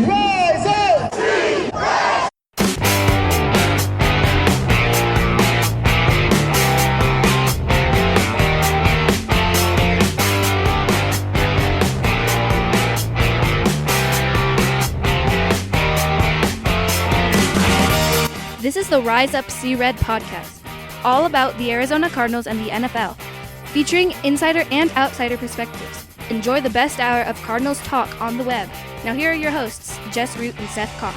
Rise up! This is the Rise Up See Red podcast, all about the Arizona Cardinals and the NFL, featuring insider and outsider perspectives. Enjoy the best hour of Cardinals talk on the web. Now here are your hosts, Jess Root and Seth Cox.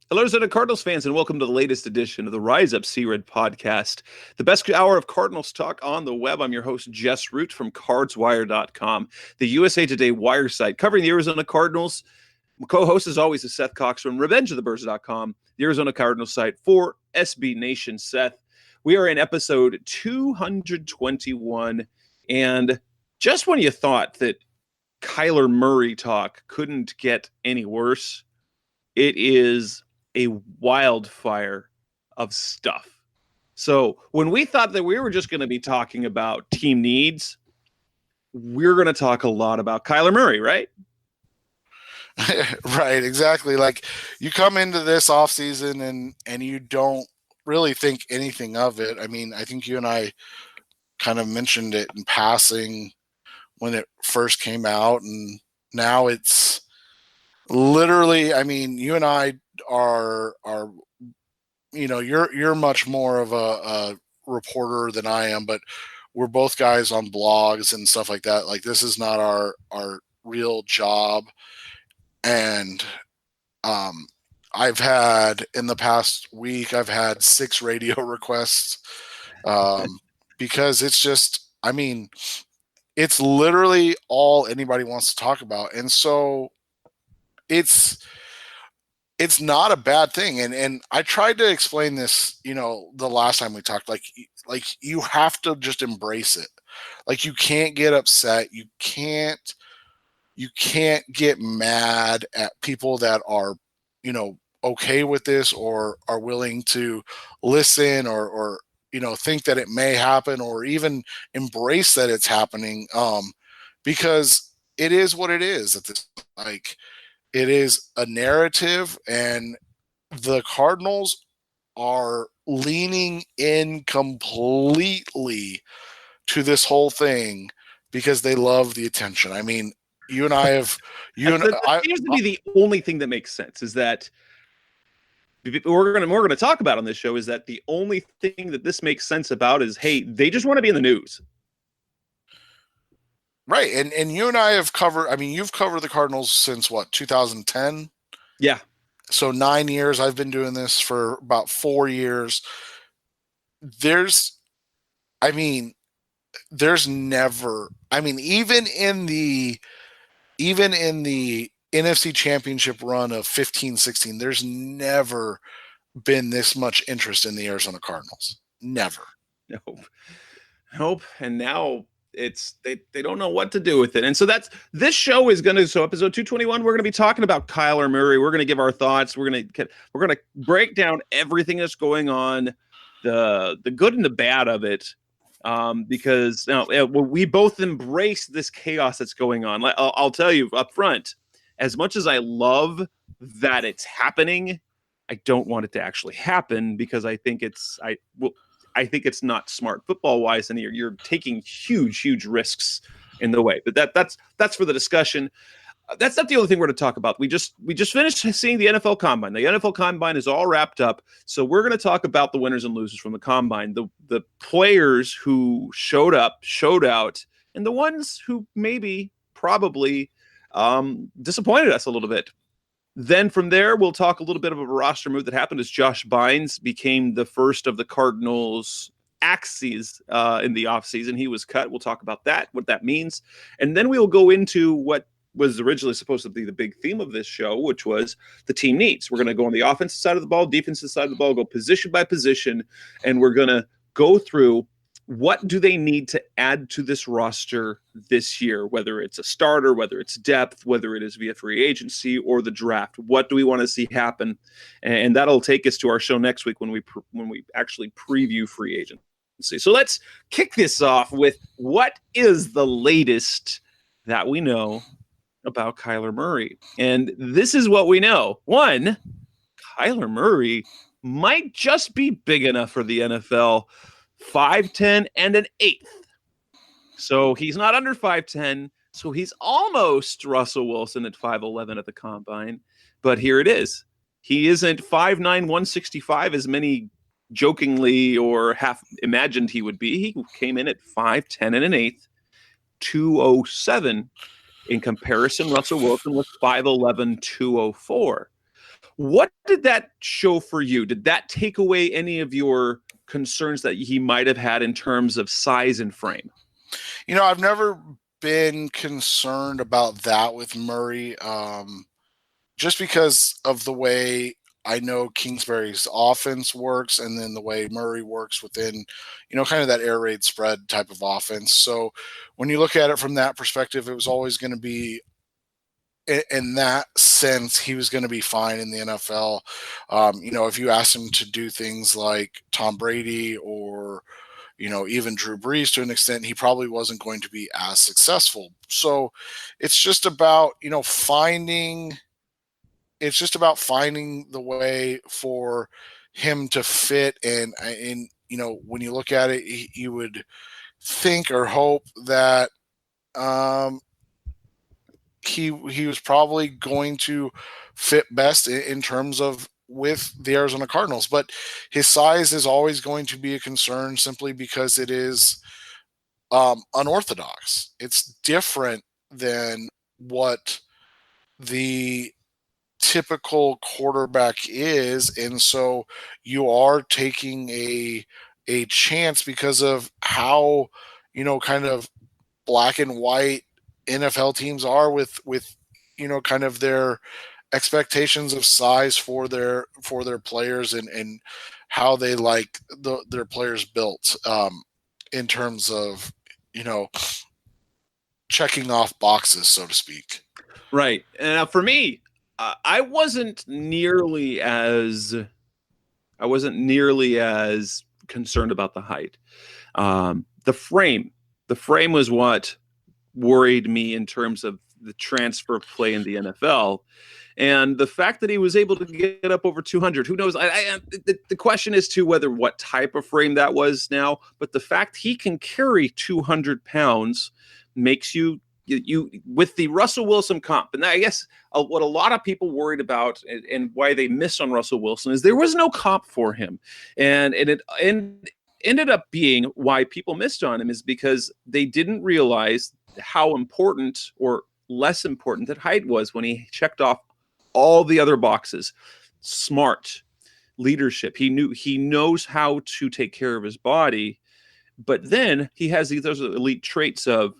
Hello, Arizona Cardinals fans, and welcome to the latest edition of the Rise Up See Red podcast, the best hour of Cardinals talk on the web. I'm your host, Jess Root from CardsWire.com, the USA Today wire site covering the Arizona Cardinals. My co-host, as always, is Seth Cox from RevengeOfTheBirds.com, the Arizona Cardinals site for SB Nation. Seth, we are in episode 221, and just when you thought that Kyler Murray talk couldn't get any worse, it is a wildfire of stuff. So when we thought that we were just going to be talking about team needs, we're going to talk a lot about Kyler Murray, right? Right, exactly. Like, you come into this offseason and you don't really think anything of it. I mean, I think you and I kind of mentioned it in passing when it first came out, and now it's literally, I mean, you and I are you're much more of a reporter than I am, but we're both guys on blogs and stuff like that. Like, this is not our real job. And I've had, in the past week, I've had 6 radio requests because it's just, I mean, it's literally all anybody wants to talk about. And so it's not a bad thing. And I tried to explain this, the last time we talked, like you have to just embrace it. Like, you can't get upset. You can't get mad at people that are, okay with this or are willing to listen or think that it may happen or even embrace that it's happening. Because it is what it is. It is a narrative, and the Cardinals are leaning in completely to this whole thing because they love the attention. I mean, you and I have, that seems to be the only thing that makes sense, is that we're going to talk about on this show, is that the only thing that this makes sense about is, hey, they just want to be in the news. Right. And you and I have covered, I mean, you've covered the Cardinals since what, 2010? Yeah. So 9 years. I've been doing this for about 4 years. There's never, I mean, even in the NFC Championship run of 15-16, there's never been this much interest in the Arizona Cardinals. Never. Nope. And now it's they don't know what to do with it. And so this show is so episode 221, we're going to be talking about Kyler Murray. We're going to give our thoughts. We're going to break down everything that's going on, the good and the bad of it. Because we both embrace this chaos that's going on. I'll tell you up front, as much as I love that it's happening, I don't want it to actually happen, because I think it's not smart football wise, and you're taking huge risks in the way. But that's for the discussion. That's not the only thing we're going to talk about. We just finished seeing the NFL Combine. The NFL Combine is all wrapped up, so we're going to talk about the winners and losers from the Combine, the players who showed up, showed out, and the ones who probably disappointed us a little bit. Then from there, we'll talk a little bit of a roster move that happened as Josh Bynes became the first of the Cardinals' axes in the offseason. He was cut. We'll talk about that, what that means. And then we'll go into what was originally supposed to be the big theme of this show, which was the team needs. We're going to go on the offensive side of the ball, defensive side of the ball, go position by position, and we're going to go through what do they need to add to this roster this year, whether it's a starter, whether it's depth, whether it is via free agency or the draft. What do we want to see happen? And that'll take us to our show next week when we actually preview free agents. So let's kick this off with what is the latest that we know about Kyler Murray. And this is what we know. One, Kyler Murray might just be big enough for the NFL. 5'10 and an eighth. So he's not under 5'10. So he's almost Russell Wilson at 5'11 at the combine. But here it is. He isn't 5'9, 165 as many jokingly or half imagined he would be. He came in at 5'10 and an eighth, 207. In comparison, Russell Wilson was 5'11, 204. What did that show for you? Did that take away any of your concerns that he might have had in terms of size and frame? I've never been concerned about that with Murray, just because of the way I know Kingsbury's offense works and then the way Murray works within, kind of that air raid spread type of offense. So when you look at it from that perspective, it was always going to be, in that sense, he was going to be fine in the NFL. If you asked him to do things like Tom Brady or, even Drew Brees to an extent, he probably wasn't going to be as successful. So it's just about, finding the way for him to fit. And when you look at it, you would think or hope that, he was probably going to fit best in terms of with the Arizona Cardinals, but his size is always going to be a concern simply because it is unorthodox. It's different than what the typical quarterback is, and so you are taking a chance because of how kind of black and white NFL teams are with kind of their expectations of size for their players and how they like their players built, in terms of checking off boxes, so to speak. Right. And for me, I wasn't nearly as concerned about the height. The frame was what worried me in terms of the transfer play in the NFL. And the fact that he was able to get up over 200, who knows? The question is to whether what type of frame that was now, but the fact he can carry 200 pounds makes you with the Russell Wilson comp. And I guess what a lot of people worried about and why they miss on Russell Wilson is there was no comp for him. And it ended up being why people missed on him is because they didn't realize how important or less important that height was when he checked off all the other boxes. Smart, leadership. He knows how to take care of his body, but then he has those elite traits of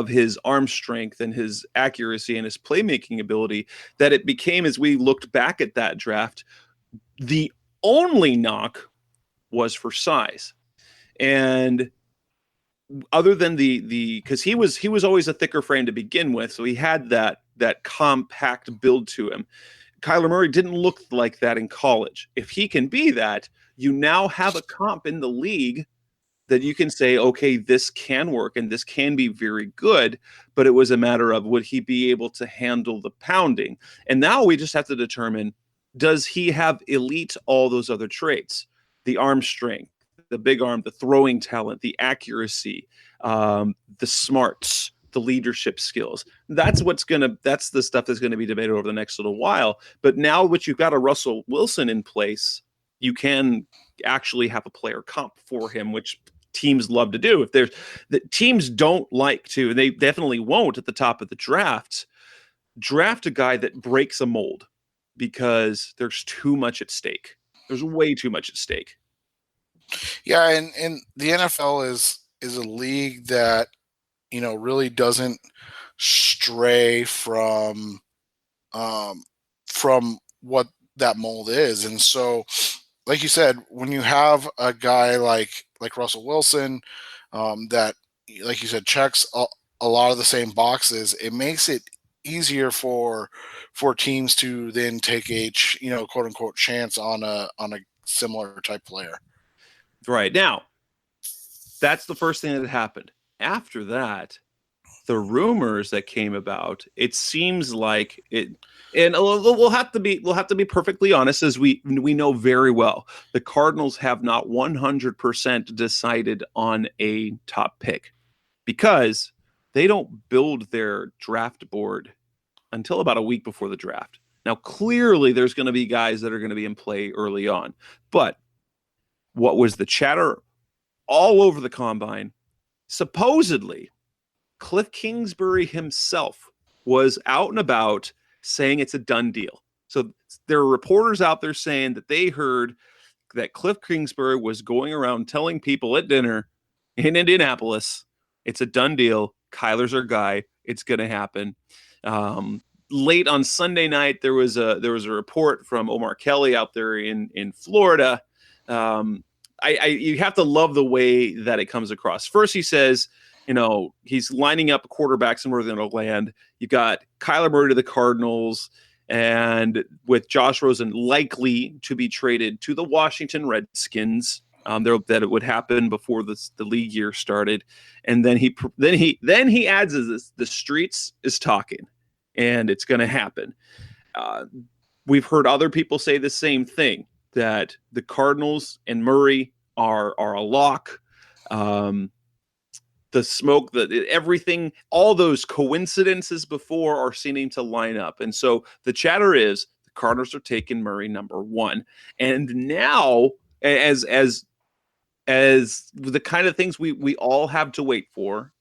his arm strength and his accuracy and his playmaking ability that it became, as we looked back at that draft, the only knock was for size. And other than because he was always a thicker frame to begin with, so he had that compact build to him. Kyler Murray didn't look like that in college. If he can be that, you now have a comp in the league that you can say, okay, this can work and this can be very good, but it was a matter of would he be able to handle the pounding? And now we just have to determine, does he have elite all those other traits? The arm strength, the big arm, the throwing talent, the accuracy, the smarts, the leadership skills. That's the stuff that's going to be debated over the next little while. But now that you've got a Russell Wilson in place, you can actually have a player comp for him, which teams love to do. If the teams don't like to, and they definitely won't at the top of the draft a guy that breaks a mold because there's too much at stake. There's way too much at stake. Yeah, and the NFL is a league that really doesn't stray from what that mold is. And so, like you said, when you have a guy like Russell Wilson, that, like you said, checks a lot of the same boxes, it makes it easier for teams to then take a quote unquote chance on a similar type player. Right. Now, That's the first thing that happened. After that, the rumors that came about, it seems like it, and we'll have to be perfectly honest, as we know very well, the Cardinals have not 100% decided on a top pick because they don't build their draft board until about a week before the draft. Now, clearly, there's going to be guys that are going to be in play early on, but what was the chatter all over the combine? Supposedly, Cliff Kingsbury himself was out and about saying it's a done deal. So there are reporters out there saying that they heard that Cliff Kingsbury was going around telling people at dinner in Indianapolis, it's a done deal. Kyler's our guy. It's going to happen. Late on Sunday night, there was a report from Omar Kelly out there in Florida. You have to love the way that it comes across. First, he says, he's lining up quarterbacks and where they're going to land. You got Kyler Murray to the Cardinals, and with Josh Rosen likely to be traded to the Washington Redskins. That it would happen before the league year started, and then he adds this: the streets is talking, and it's going to happen. We've heard other people say the same thing, that the Cardinals and Murray are a lock. The smoke, everything, all those coincidences before are seeming to line up. And so the chatter is the Cardinals are taking Murray number one. And now, as the kind of things we all have to wait for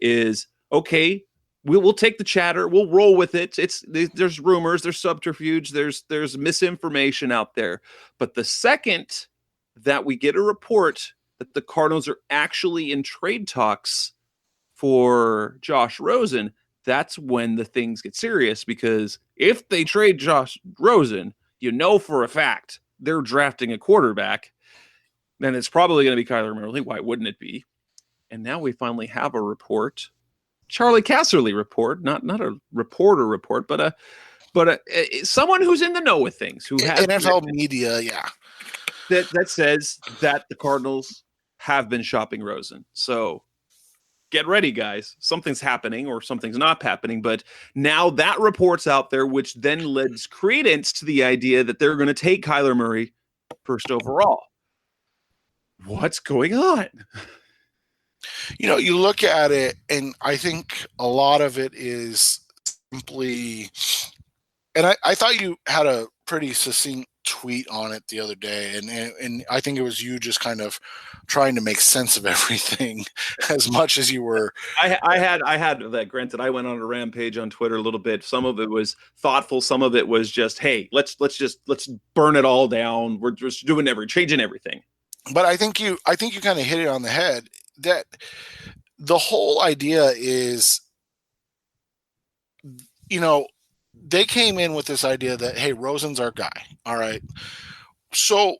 is, okay, we'll take the chatter, we'll roll with it. There's rumors, there's subterfuge, there's misinformation out there. But the second that we get a report that the Cardinals are actually in trade talks for Josh Rosen, that's when the things get serious, because if they trade Josh Rosen, for a fact they're drafting a quarterback, then it's probably going to be Kyler Murray. Why wouldn't it be? And now we finally have a report, Charlie Casserly report, not a reporter report, but someone who's in the know with things, who has NFL media, yeah, that says that the Cardinals have been shopping Rosen. So get ready, guys. Something's happening or something's not happening. But now that report's out there, which then lends credence to the idea that they're going to take Kyler Murray first overall. What's going on? You look at it, and I think a lot of it is simply, and I thought you had a pretty succinct tweet on it the other day, and I think it was you just kind of trying to make sense of everything as much as you were. I had that. Granted, I went on a rampage on Twitter a little bit. Some of it was thoughtful, some of it was just, hey, let's burn it all down. We're just changing everything. But I think you kind of hit it on the head, that the whole idea is, they came in with this idea that, hey, Rosen's our guy. All right. So,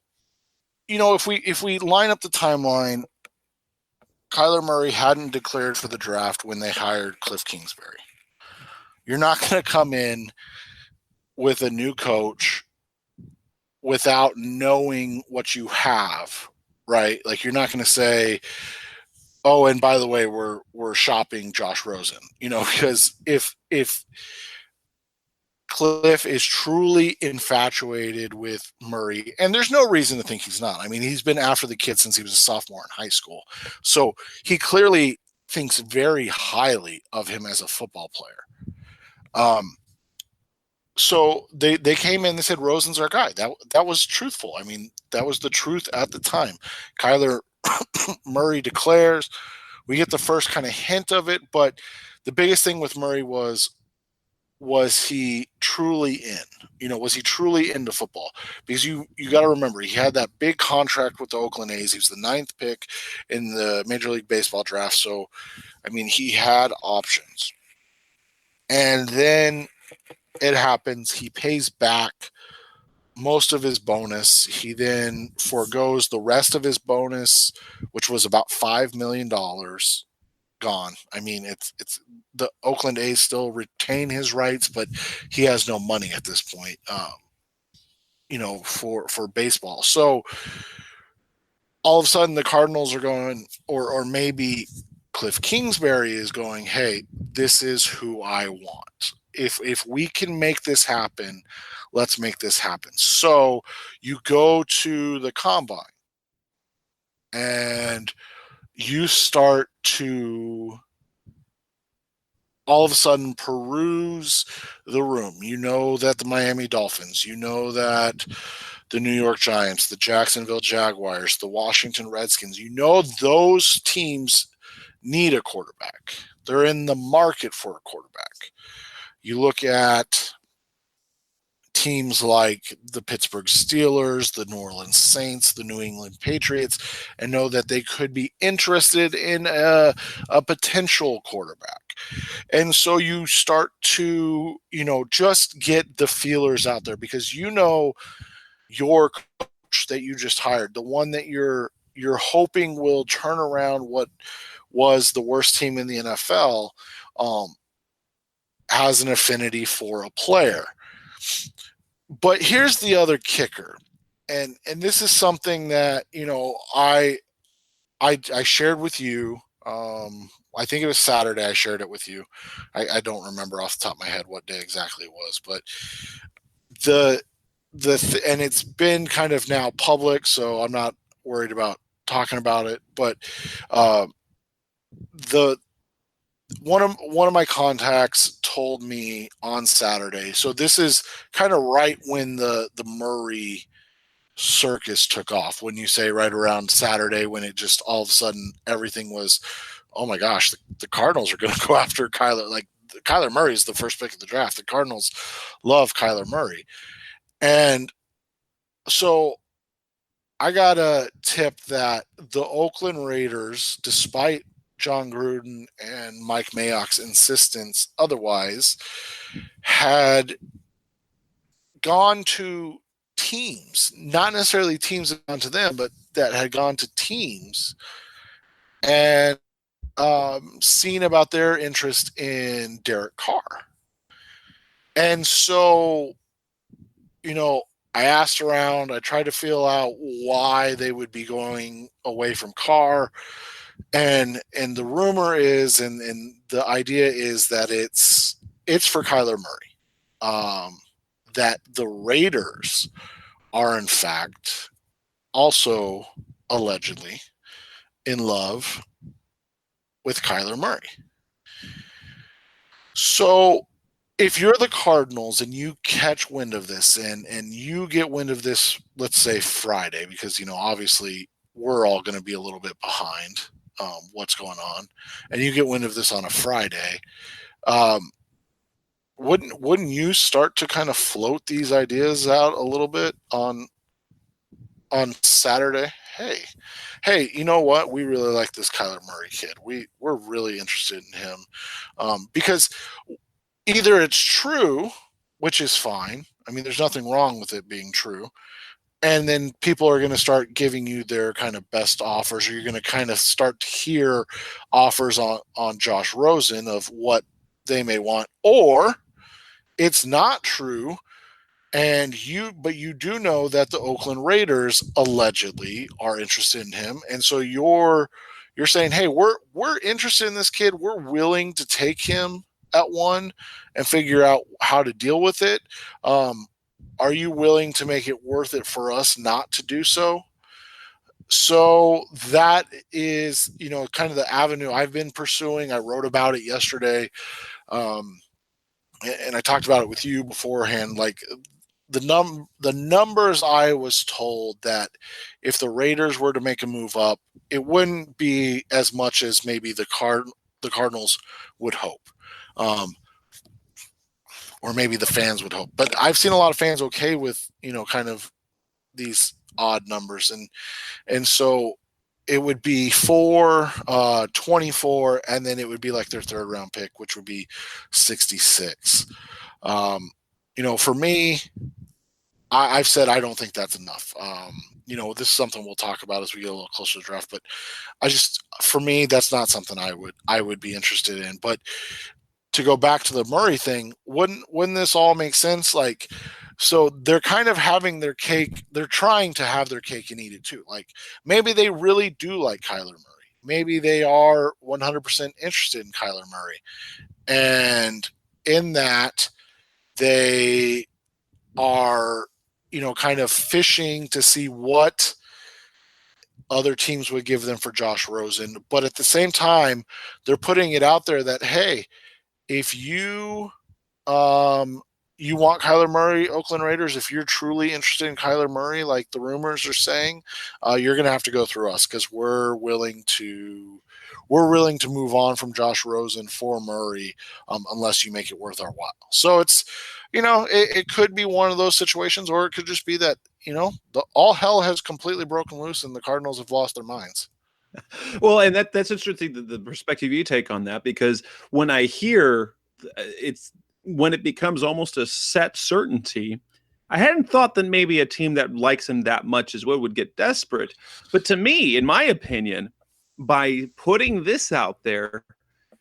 if we line up the timeline, Kyler Murray hadn't declared for the draft when they hired Cliff Kingsbury. You're not going to come in with a new coach without knowing what you have, right? Like, you're not going to say, oh, and by the way, we're shopping Josh Rosen, because if Cliff is truly infatuated with Murray, and there's no reason to think he's not. I mean, he's been after the kid since he was a sophomore in high school. So he clearly thinks very highly of him as a football player. So they came in and said, Rosen's our guy. That was truthful. I mean, that was the truth at the time. Kyler Murray declares. We get the first kind of hint of it, but the biggest thing with Murray was he truly in? Was he truly into football? Because you got to remember, he had that big contract with the Oakland A's. He was the 9th pick in the Major League Baseball draft. So, I mean, he had options. And then it happens. He pays back most of his bonus. He then forgoes the rest of his bonus, which was about $5 million. Gone. I mean, it's the Oakland A's still retain his rights, but he has no money at this point, for baseball. So all of a sudden the Cardinals are going, or maybe Cliff Kingsbury is going, hey, this is who I want. If we can make this happen, let's make this happen. So you go to the combine and you start to all of a sudden peruse the room. You know that the Miami Dolphins, you know that the New York Giants, the Jacksonville Jaguars, the Washington Redskins, you know those teams need a quarterback. They're in the market for a quarterback. You look at teams like the Pittsburgh Steelers, the New Orleans Saints, the New England Patriots, and know that they could be interested in a potential quarterback. And so you start to, just get the feelers out there, because your coach that you just hired, the one that you're hoping will turn around what was the worst team in the NFL, has an affinity for a player. But here's the other kicker, and this is something that I shared with you. I think it was Saturday. I shared it with you. I don't remember off the top of my head what day exactly it was, but and it's been kind of now public, so I'm not worried about talking about it. But one of my contacts told me on Saturday. So this is kind of right when the Murray circus took off. When you say right around Saturday, when it just all of a sudden everything was, oh my gosh, the Cardinals are going to go after Kyler. Like, Kyler Murray is the first pick of the draft. The Cardinals love Kyler Murray. And so I got a tip that the Oakland Raiders, despite John Gruden and Mike Mayock's insistence otherwise, had gone to teams, not necessarily teams that had gone to them, but that had gone to teams and seen about their interest in Derek Carr. And so, I asked around, I tried to feel out why they would be going away from Carr. And the rumor is, and the idea is that it's for Kyler Murray. That the Raiders are in fact also allegedly in love with Kyler Murray. So if you're the Cardinals and you catch wind of this and you get wind of this, let's say Friday, because, obviously we're all going to be a little bit behind what's going on, and you get wind of this on a Friday, wouldn't you start to kind of float these ideas out a little bit on Saturday? Hey, you know what? We really like this Kyler Murray kid. We're really interested in him, because either it's true, which is fine. I mean, there's nothing wrong with it being true. And then people are going to start giving you their kind of best offers, or you're going to kind of start to hear offers on Josh Rosen of what they may want. Or it's not true, but you do know that the Oakland Raiders allegedly are interested in him. And so you're saying, hey, we're interested in this kid. We're willing to take him at one and figure out how to deal with it. Are you willing to make it worth it for us not to do so? So that is, kind of the avenue I've been pursuing. I wrote about it yesterday. And I talked about it with you beforehand. Like the numbers I was told that if the Raiders were to make a move up, it wouldn't be as much as maybe the Cardinals would hope. Or maybe the fans would hope. But I've seen a lot of fans okay with, kind of these odd numbers. And so it would be 24, and then it would be like their third round pick, which would be 66. For me, I've said I don't think that's enough. This is something we'll talk about as we get a little closer to the draft, but for me, that's not something I would be interested in. But to go back to the Murray thing, wouldn't this all make sense? Like, so they're kind of having their cake. They're trying to have their cake and eat it too. Like, maybe they really do like Kyler Murray. Maybe they are 100% interested in Kyler Murray. And in that, they are, kind of fishing to see what other teams would give them for Josh Rosen. But at the same time, they're putting it out there that, hey, if you you want Kyler Murray, Oakland Raiders, if you're truly interested in Kyler Murray, like the rumors are saying, you're going to have to go through us, because we're willing to move on from Josh Rosen for Murray, unless you make it worth our while. So it's, it could be one of those situations, or it could just be that, all hell has completely broken loose and the Cardinals have lost their minds. Well, and that's interesting, the perspective you take on that, because when I hear when it becomes almost a set certainty, I hadn't thought that maybe a team that likes him that much as well would get desperate. But to me, in my opinion, by putting this out there,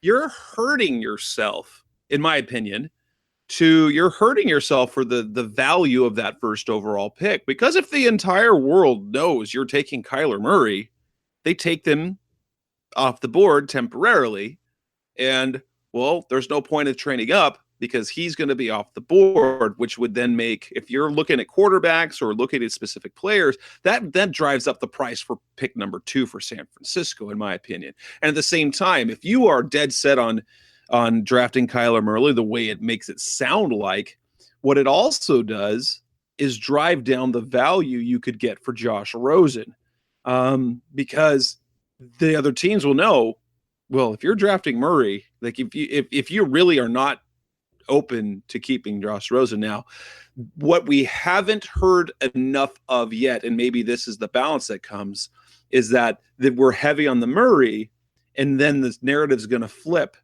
you're hurting yourself, in my opinion, you're hurting yourself for the value of that first overall pick. Because if the entire world knows you're taking Kyler Murray, they take them off the board temporarily. And, well, there's no point of training up, because he's going to be off the board, which would then make, if you're looking at quarterbacks or looking at specific players, that drives up the price for pick number 2 for San Francisco, in my opinion. And at the same time, if you are dead set on drafting Kyler Murray the way it makes it sound like, what it also does is drive down the value you could get for Josh Rosen, because the other teams will know, well, if you're drafting Murray, like if you really are not open to keeping Josh Rosen. Now, what we haven't heard enough of yet, and maybe this is the balance that comes, is that we're heavy on the Murray, and then this narrative is going to flip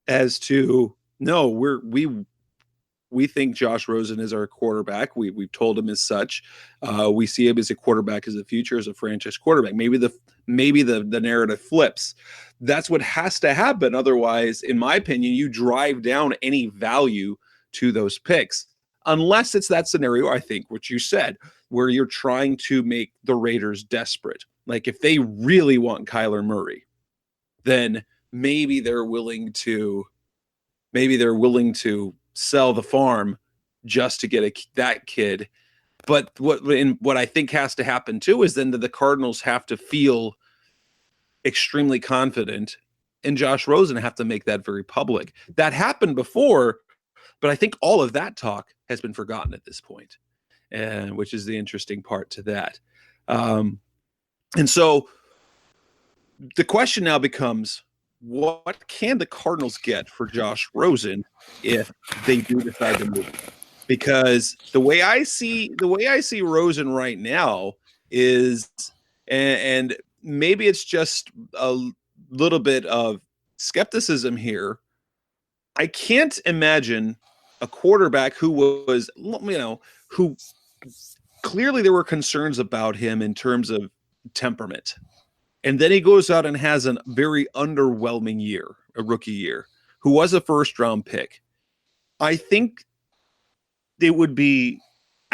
as to, no, we think Josh Rosen is our quarterback. We've told him as such. We see him as a quarterback, as a future, as a franchise quarterback. Maybe the narrative flips. That's what has to happen. Otherwise, in my opinion, you drive down any value to those picks, unless it's that scenario, I think, which you said, where you're trying to make the Raiders desperate. Like, if they really want Kyler Murray, then maybe they're willing to sell the farm just to get that kid. But what I think has to happen too is then the Cardinals have to feel extremely confident, and Josh Rosen have to make that very public. That happened before, but I think all of that talk has been forgotten at this point, and which is the interesting part to that. And so the question now becomes, what can the Cardinals get for Josh Rosen if they do decide to move? Because the way I see Rosen right now is, and maybe it's just a little bit of skepticism here, I can't imagine a quarterback who was, who clearly there were concerns about him in terms of temperament. And then he goes out and has a very underwhelming year, a rookie year, who was a first-round pick. I think it would be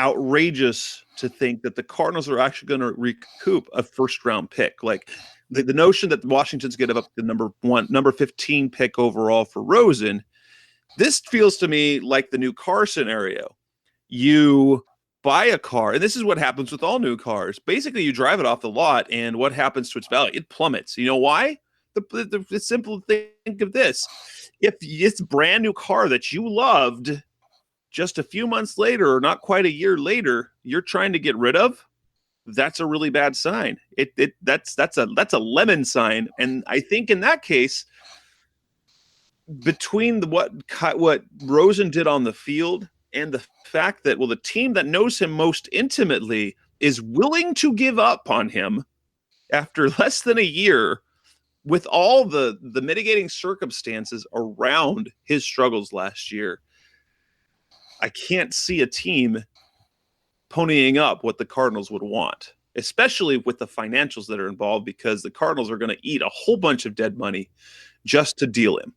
outrageous to think that the Cardinals are actually going to recoup a first-round pick. Like, the notion that Washington's going to give up the number 15 pick overall for Rosen, this feels to me like the new car scenario. You buy a car, and this is what happens with all new cars. Basically, you drive it off the lot, and what happens to its value? It plummets. You know why? The simple think of this. If it's a brand new car that you loved, just a few months later, or not quite a year later, you're trying to get rid of, that's a really bad sign. That's a lemon sign. And I think in that case, between what Rosen did on the field and the fact that, well, the team that knows him most intimately is willing to give up on him after less than a year, with all the mitigating circumstances around his struggles last year, I can't see a team ponying up what the Cardinals would want, especially with the financials that are involved, because the Cardinals are going to eat a whole bunch of dead money just to deal him.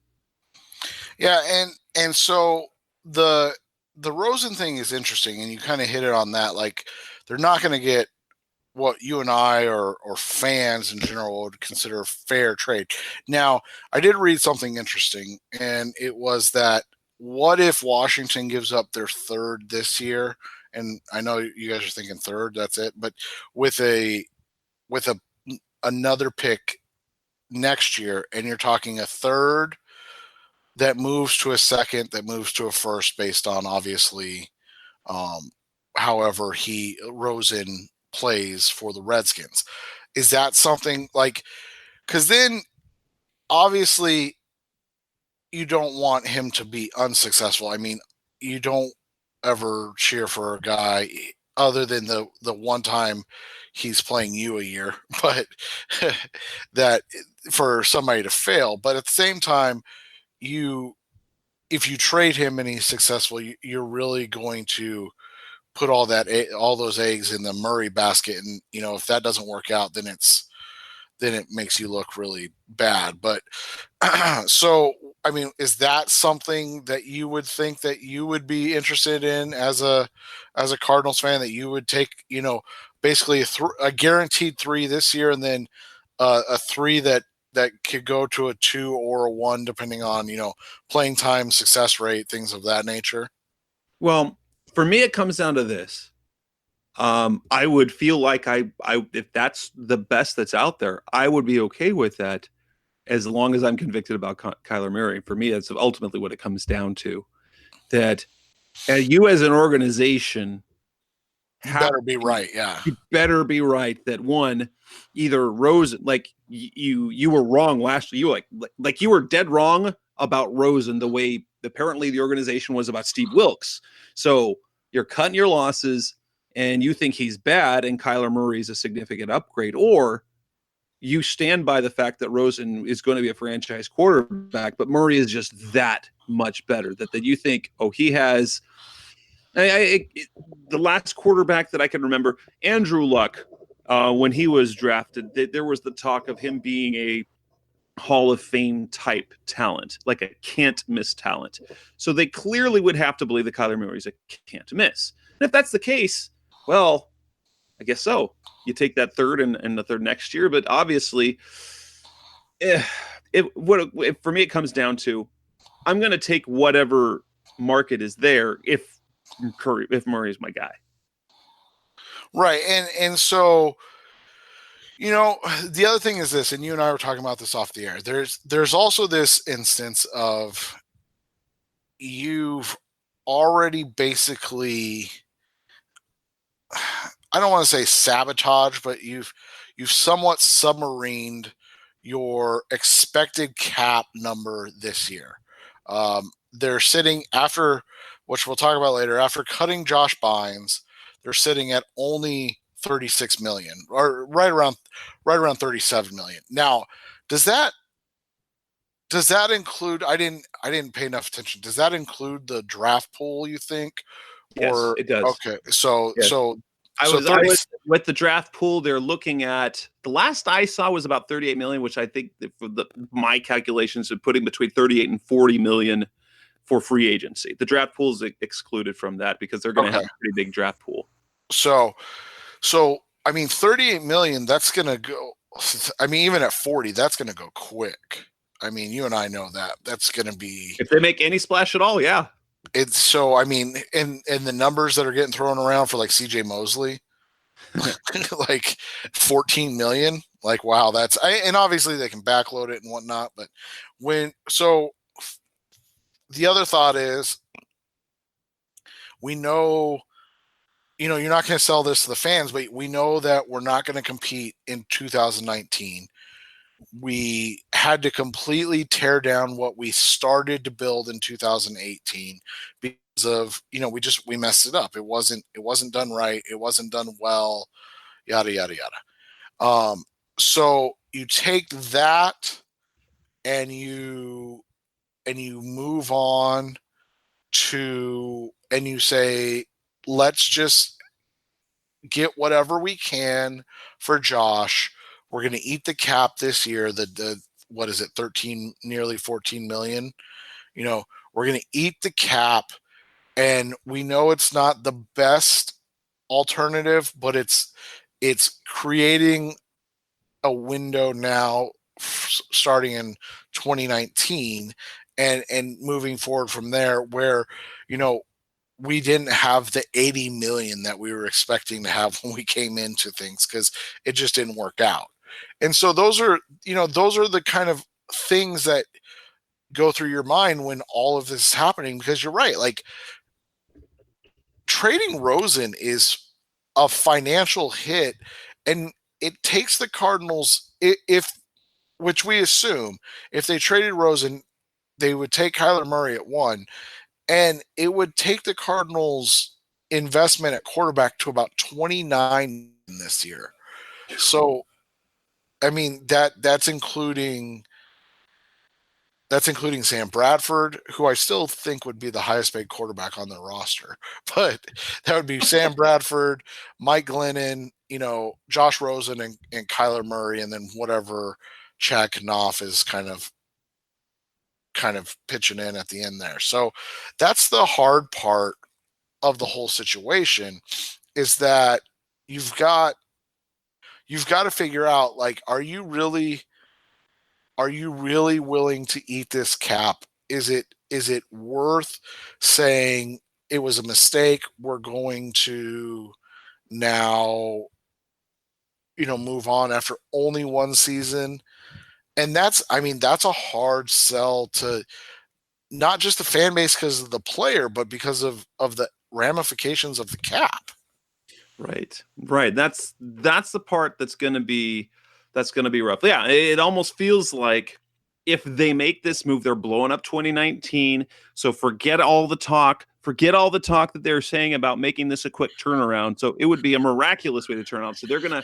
Yeah, and so the Rosen thing is interesting, and you kind of hit it on that. Like, they're not going to get what you and I or fans in general would consider a fair trade. Now, I did read something interesting, and it was that what if Washington gives up their third this year? And I know you guys are thinking third, that's it, but with a with a another pick next year, and you're talking a third that moves to a second, that moves to a first, based on obviously, um, however Rosen plays for the Redskins. Is that something like? Because then obviously you don't want him to be unsuccessful. I mean, you don't ever cheer for a guy other than the one time he's playing you a year, but that for somebody to fail. But at the same time, you if you trade him and he's successful, you're really going to put all those eggs in the Murray basket, and if that doesn't work out, then it makes you look really bad. But so, I mean, is that something that you would think that you would be interested in as a Cardinals fan, that you would take, basically a guaranteed 3 this year, and then a 3 that could go to a 2 or a 1 depending on, playing time, success rate, things of that nature? Well, for me, it comes down to this. I would feel like I if that's the best that's out there, I would be okay with that as long as I'm convicted about Kyler Murray. For me, that's ultimately what it comes down to. That you as an organization You better be right. Yeah. You better be right that one, either Rosen, like you were wrong last year. You like you were dead wrong about Rosen the way apparently the organization was about Steve Wilks. So you're cutting your losses and you think he's bad and Kyler Murray is a significant upgrade, or you stand by the fact that Rosen is going to be a franchise quarterback, but Murray is just that much better that you think, oh, he has the last quarterback that I can remember, Andrew Luck, when he was drafted, there was the talk of him being a Hall of Fame type talent, like a can't miss talent. So they clearly would have to believe that Kyler Murray is a can't miss. And if that's the case, well, I guess so. You take that third and the third next year, but obviously, for me it comes down to I'm going to take whatever market is there if Murray is my guy. Right. And so, the other thing is this, and you and I were talking about this off the air. There's also this instance of you've already basically, I don't want to say sabotage, but you've somewhat submarined your expected cap number this year. They're sitting after, which we'll talk about later, after cutting Josh Bynes, they're sitting at only 36 million, or right around 37 million. Now, does that include, I didn't pay enough attention. Does that include the draft pool, you think? Yes, Or it does. Okay. So yes. I was with the draft pool. They're looking at, the last I saw was about 38 million, which I think for my calculations are putting between 38 and 40 million for free agency. The draft pool is excluded from that because they're going to have a pretty big draft pool. So I mean, 38 million, that's going to go, I mean, even at 40, that's going to go quick. I mean, you and I know that that's going to be, if they make any splash at all. Yeah. It's so, I mean, and the numbers that are getting thrown around for like CJ Mosley, like 14 million, like, wow, and obviously they can backload it and whatnot. But the other thought is, we know, you're not going to sell this to the fans, but we know that we're not going to compete in 2019. We had to completely tear down what we started to build in 2018 because of, we messed it up. It wasn't done right. It wasn't done well, yada, yada, yada. So you take that and you move on and you say, let's just get whatever we can for Josh. We're going to eat the cap this year. The what is it, 13, nearly 14 million, we're going to eat the cap, and we know it's not the best alternative, but it's creating a window now starting in 2019 and moving forward from there where, we didn't have the 80 million that we were expecting to have when we came into things because it just didn't work out. And so those are the kind of things that go through your mind when all of this is happening, because you're right. Like, trading Rosen is a financial hit, and it takes the Cardinals, which we assume, if they traded Rosen, they would take Kyler Murray at 1, and it would take the Cardinals' investment at quarterback to about 29 this year. So, I mean, that's including Sam Bradford, who I still think would be the highest paid quarterback on the roster. But that would be Sam Bradford, Mike Glennon, Josh Rosen, and Kyler Murray, and then whatever Chad Knopf is kind of pitching in at the end there. So that's the hard part of the whole situation, is that you've got to figure out, like, are you really willing to eat this cap? Is it worth saying it was a mistake? We're going to now, move on after only one season. And that's a hard sell to not just the fan base because of the player, but because of the ramifications of the cap. Right. That's the part that's going to be rough. Yeah, it almost feels like if they make this move, they're blowing up 2019. So forget all the talk that they're saying about making this a quick turnaround. So it would be a miraculous way to turn out. So they're going to,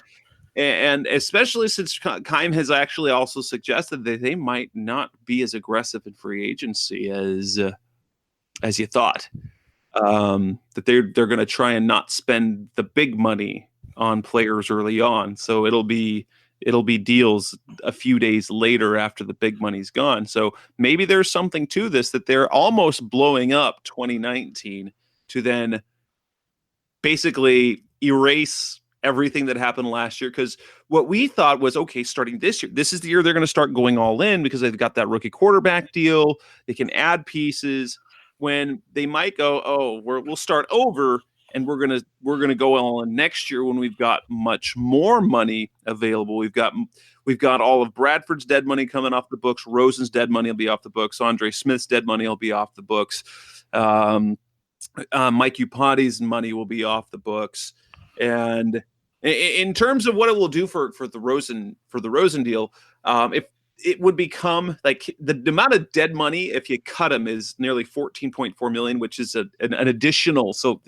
and especially since Keim has actually also suggested that they might not be as aggressive in free agency as you thought. That they're going to try and not spend the big money on players early on. So it'll be deals a few days later after the big money's gone. So maybe there's something to this, that they're almost blowing up 2019 to then basically erase everything that happened last year. Because what we thought was, okay, starting this year, this is the year they're going to start going all in because they've got that rookie quarterback deal. They can add pieces. When they might go, we'll start over, and we're gonna go all in next year when we've got much more money available. We've got all of Bradford's dead money coming off the books. Rosen's dead money will be off the books. Andre Smith's dead money will be off the books. Mike Upati's money will be off the books. And in terms of what it will do for the Rosen deal, if it would become like the amount of dead money, if you cut him, is nearly 14.4 million, which is an additional. So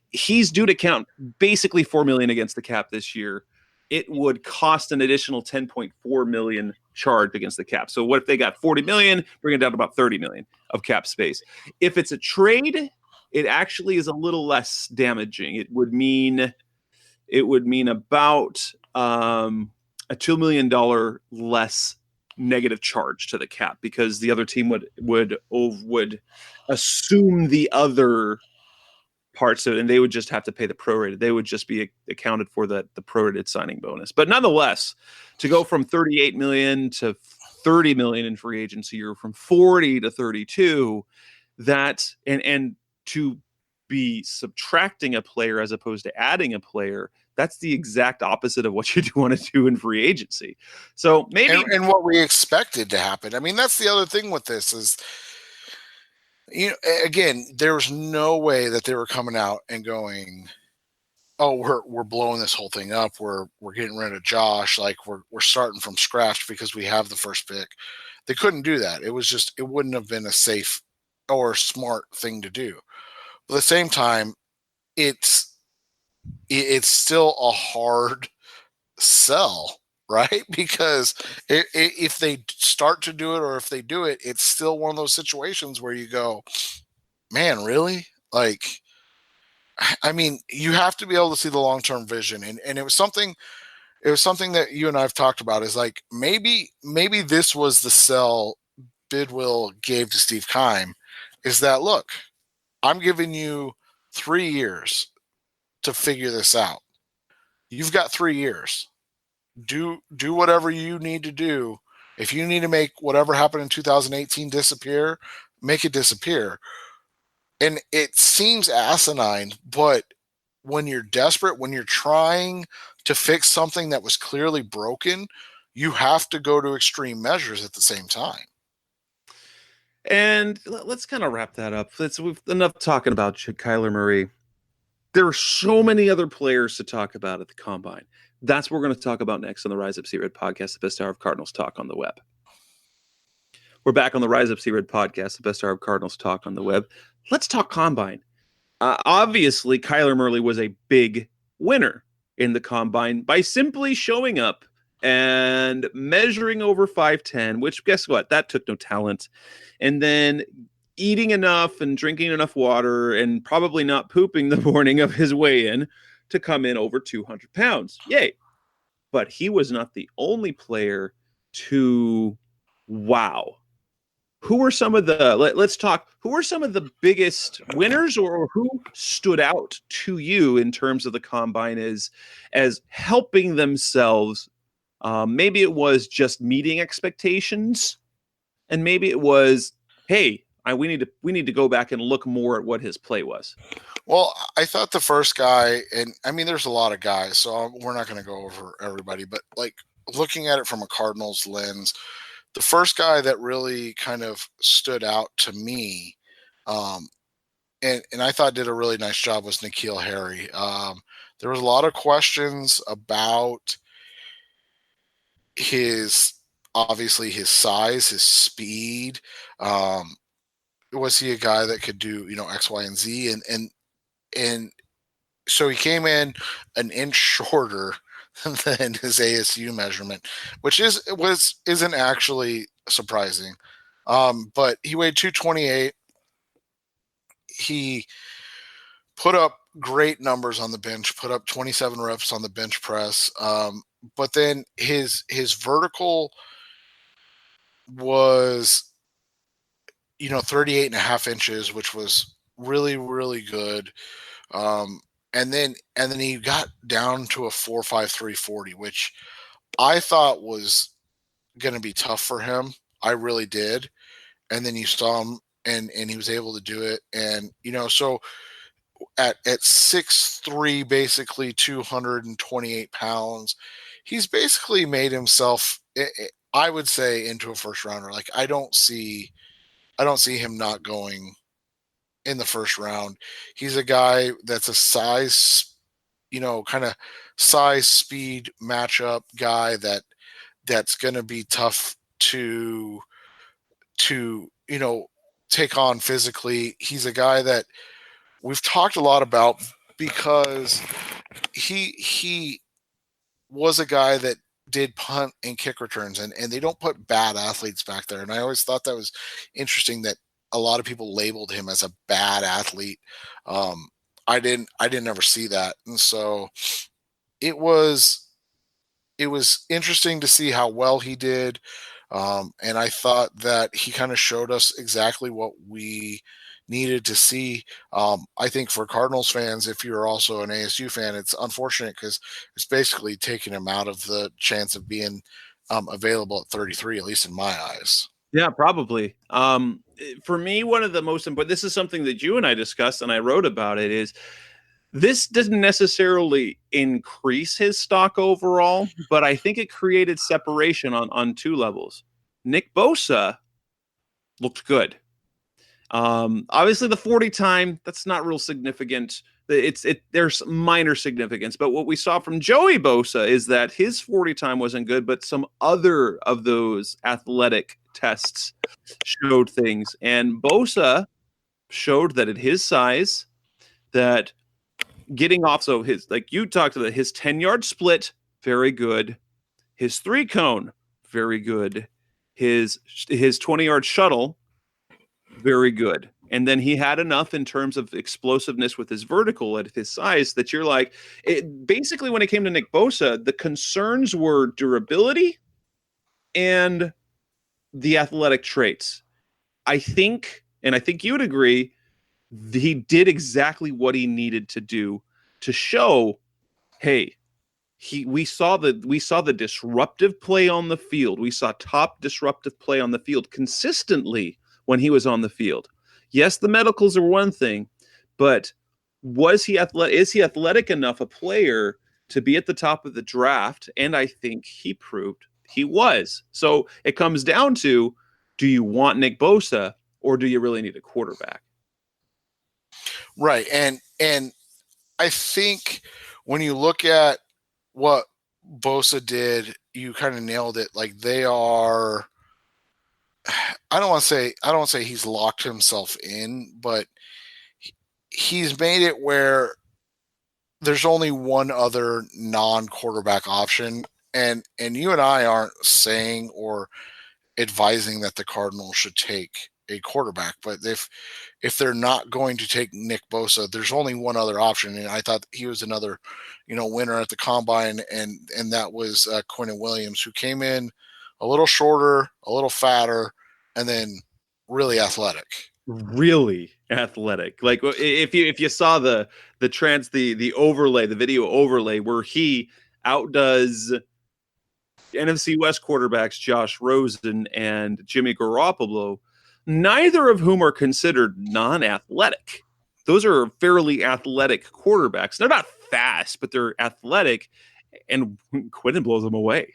he's due to count basically 4 million against the cap this year. It would cost an additional 10.4 million charged against the cap. So what if they got 40 million, bring it down to about 30 million of cap space? If it's a trade, it actually is a little less damaging. It would mean about a $2 million less negative charge to the cap, because the other team would assume the other parts of it, and they would just have to pay the prorated. They would just be accounted for the prorated signing bonus. But nonetheless, to go from 38 million to 30 million in free agency, or from 40 to 32, that and to be subtracting a player as opposed to adding a player, that's the exact opposite of what you do want to do in free agency. So maybe and what we expected to happen. I mean, that's the other thing with this is, again, there was no way that they were coming out and going, "Oh, we're blowing this whole thing up. We're getting rid of Josh. Like we're starting from scratch because we have the first pick." They couldn't do that. It wouldn't have been a safe or smart thing to do. But at the same time, it's still a hard sell, right? Because if they start to do it, or if they do it, it's still one of those situations where you go, man, really? Like, I mean, you have to be able to see the long-term vision. And it was something that you and I have talked about, is like, maybe this was the sell Bidwill gave to Steve Keim is that, look, I'm giving you 3 years to figure this out. You've got 3 years. Do whatever you need to do. If you need to make whatever happened in 2018 disappear, make it disappear. And it seems asinine, but when you're desperate, when you're trying to fix something that was clearly broken, you have to go to extreme measures at the same time. And let's kind of wrap that up. We've enough talking about Kyler Murray. There are so many other players to talk about at the Combine. That's what we're going to talk about next on the Rise Up See Red podcast, the best hour of Cardinals talk on the web. We're back on the Rise Up See Red podcast, the best hour of Cardinals talk on the web. Let's talk Combine. Obviously, Kyler Murray was a big winner in the Combine by simply showing up and measuring over 5'10", which, guess what? That took no talent. And then eating enough and drinking enough water and probably not pooping the morning of his weigh-in to come in over 200 pounds. Yay. But he was not the only player to wow. Who were some of the, let's talk, who were some of the biggest winners, or who stood out to you in terms of the Combine as helping themselves? Maybe it was just meeting expectations, and maybe it was, hey, we need to go back and look more at what his play was. Well, I thought the first guy, and I mean, there's a lot of guys, so we're not going to go over everybody, but like looking at it from a Cardinals lens, the first guy that really kind of stood out to me, and I thought did a really nice job, was N'Keal Harry. There was a lot of questions about obviously his size, his speed. Was he a guy that could do, X, Y, and Z? And so he came in an inch shorter than his ASU measurement, which isn't actually surprising. But he weighed 228. He put up great numbers on the bench, put up 27 reps on the bench press. But then his vertical was, 38 and a half inches, which was really, really good. And then he got down to a 4.53 40, which I thought was going to be tough for him. I really did. And then you saw him and he was able to do it. And, so at 6'3", basically 228 pounds, he's basically made himself, I would say, into a first rounder. Like, I don't see him not going in the first round. He's a guy that's a size, kind of size speed matchup guy that's going to be tough to take on physically. He's a guy that we've talked a lot about because he was a guy that did punt and kick returns, and they don't put bad athletes back there. And I always thought that was interesting that a lot of people labeled him as a bad athlete. I didn't ever see that. And so it was interesting to see how well he did. And I thought that he kind of showed us exactly what we needed to see. I think for Cardinals fans, if you're also an ASU fan, it's unfortunate because it's basically taking him out of the chance of being available at 33, at least in my eyes. Yeah, probably. For me, one of the most important, this is something that you and I discussed and I wrote about it, is this doesn't necessarily increase his stock overall, but I think it created separation on two levels. Nick Bosa looked good. Obviously the 40 time, that's not real significant. There's minor significance, but what we saw from Joey Bosa is that his 40 time wasn't good, but some other of those athletic tests showed things. And Bosa showed that at his size, that getting off, so his, like you talked about, his 10-yard split, very good. His 3-cone, very good. His 20-yard shuttle, very good. And then he had enough in terms of explosiveness with his vertical at his size that you're like, basically when it came to Nick Bosa, the concerns were durability and the athletic traits. I think you would agree, he did exactly what he needed to do to show, hey, we saw the disruptive play on the field. We saw top disruptive play on the field consistently when he was on the field. Yes, the medicals are one thing, but was he athletic? Is he athletic enough a player to be at the top of the draft? And I think he proved he was. So it comes down to, do you want Nick Bosa or do you really need a quarterback? Right. And I think when you look at what Bosa did, you kind of nailed it. Like they are, I don't want to say he's locked himself in, but he's made it where there's only one other non-quarterback option. And you and I aren't saying or advising that the Cardinals should take a quarterback, but if they're not going to take Nick Bosa, there's only one other option, and I thought he was another, winner at the combine, and that was Quinnen Williams, who came in a little shorter, a little fatter, and then really Really athletic. Like if you saw the overlay, the video overlay where he outdoes NFC West quarterbacks Josh Rosen and Jimmy Garoppolo, neither of whom are considered non-athletic. Those are fairly athletic quarterbacks. They're not fast, but they're athletic, and Quinnen blows them away.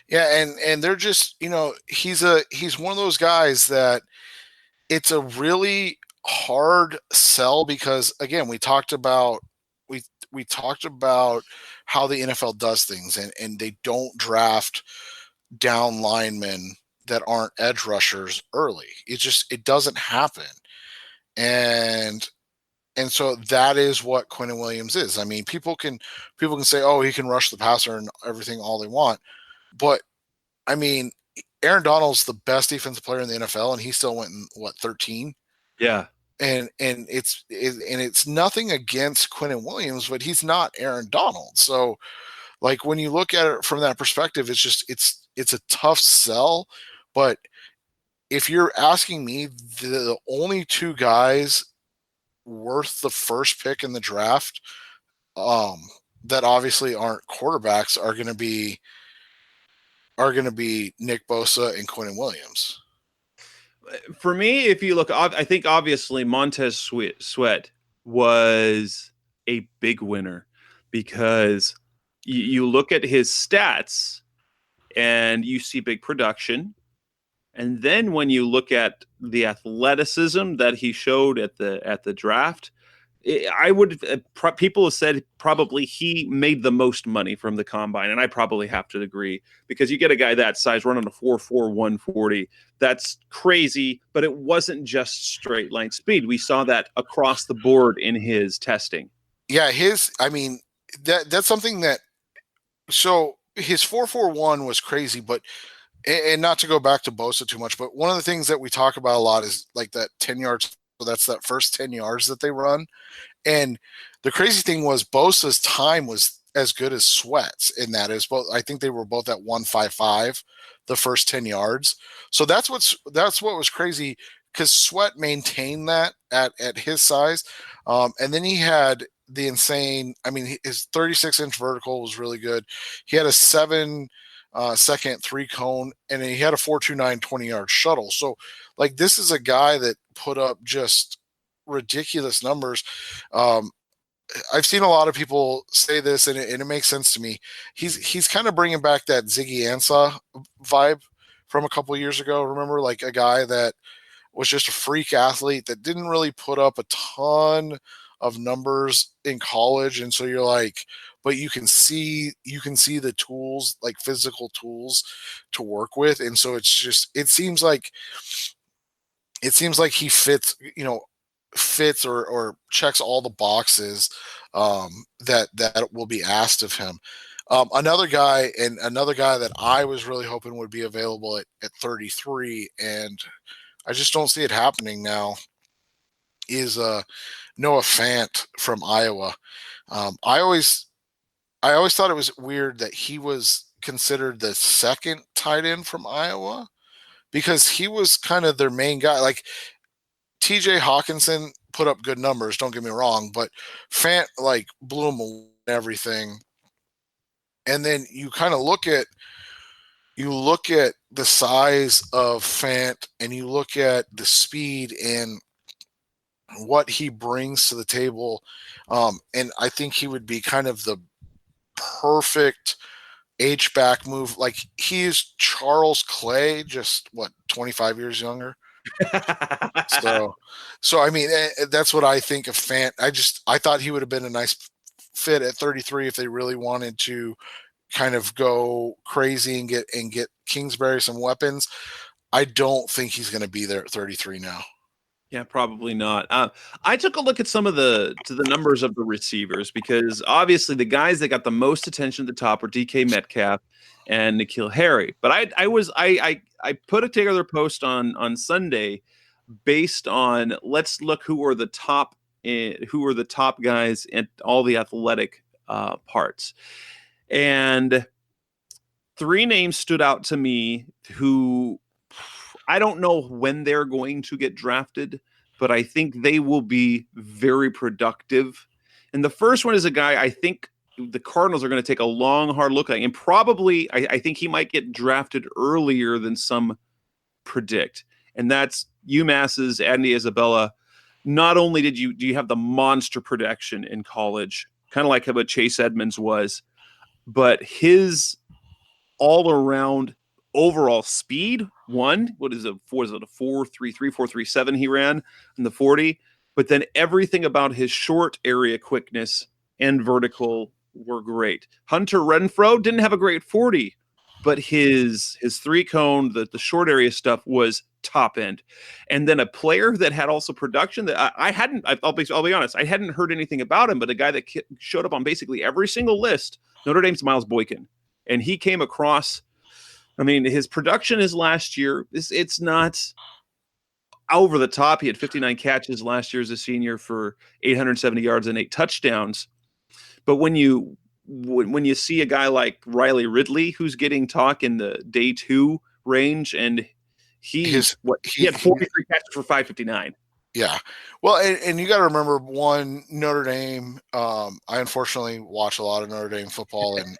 Yeah, and they're just, he's one of those guys that it's a really hard sell because, again, we talked about how the NFL does things, and they don't draft down linemen that aren't edge rushers early. It doesn't happen. And so that is what Quinnen Williams is. I mean, people can say, oh, he can rush the passer and everything all they want. But I mean, Aaron Donald's the best defensive player in the NFL, and he still went in 13. Yeah. And it's nothing against Quinnen Williams, but he's not Aaron Donald. So, like, when you look at it from that perspective, it's a tough sell. But if you're asking me, the only two guys worth the first pick in the draft, that obviously aren't quarterbacks, are going to be Nick Bosa and Quinnen Williams. For me, if you look, I think obviously Montez Sweat was a big winner because you look at his stats and you see big production. And then when you look at the athleticism that he showed at the draft, people have said probably he made the most money from the combine, and I probably have to agree because you get a guy that size running a 4.4 140. That's crazy, but it wasn't just straight line speed. We saw that across the board in his testing. Yeah, that's something that. So his 4.41 was crazy, but. And not to go back to Bosa too much, but one of the things that we talk about a lot is like that 10 yards. So that's that first 10 yards that they run. And the crazy thing was Bosa's time was as good as Sweat's in that. I think they were both at 1.55 the first 10 yards. So that's what was crazy because Sweat maintained that at his size. And then he had the insane, his 36-inch vertical was really good. He had a 7 second 3 cone, and then he had a 4.29 20-yard shuttle. So, like, this is a guy that put up just ridiculous numbers. I've seen a lot of people say this, and it makes sense to me. He's kind of bringing back that Ziggy Ansah vibe from a couple of years ago. Remember, like, a guy that was just a freak athlete that didn't really put up a ton of numbers in college, and so you're like, but you can see the tools, like physical tools to work with. And so it seems like he fits or checks all the boxes that will be asked of him. Another guy that I was really hoping would be available at 33, and I just don't see it happening now, is Noah Fant from Iowa. I always thought it was weird that he was considered the second tight end from Iowa because he was kind of their main guy. Like TJ Hawkinson put up good numbers, don't get me wrong, but Fant like blew him away and everything. And then you kind of look at the size of Fant and you look at the speed and what he brings to the table. And I think he would be kind of the perfect H-back move. Like he's Charles Clay, just 25 years younger. So I mean, that's what I think of Fant. I thought he would have been a nice fit at 33 if they really wanted to kind of go crazy and get Kingsbury some weapons. I don't think he's going to be there at 33 now. Yeah, probably not. I took a look at some of the numbers of the receivers because obviously the guys that got the most attention at the top were DK Metcalf and N'Keal Harry. But I put together a post on Sunday based on let's look who are the top guys at all the athletic parts, and 3 names stood out to me who I don't know when they're going to get drafted, but I think they will be very productive. And the first one is a guy I think the Cardinals are going to take a long, hard look at, and probably I think he might get drafted earlier than some predict. And that's UMass's Andy Isabella. Not only do you have the monster production in college, kind of like what Chase Edmonds was, but his all around overall speed, what is it, 4.33, 4.37 he ran in the 40, but then everything about his short area quickness and vertical were great. Hunter Renfrow didn't have a great 40, but his 3-cone, the short area stuff was top end. And then a player that had also production that I'll be honest, I hadn't heard anything about him, but a guy that showed up on basically every single list, Notre Dame's Miles Boykin. And he came across, I mean, his production is last year. It's not over the top. He had 59 catches last year as a senior for 870 yards and 8 touchdowns. But when you see a guy like Riley Ridley, who's getting talk in the day 2 range, and he had 43 catches for 559. Yeah. Well, and you got to remember, Notre Dame, I unfortunately watch a lot of Notre Dame football, and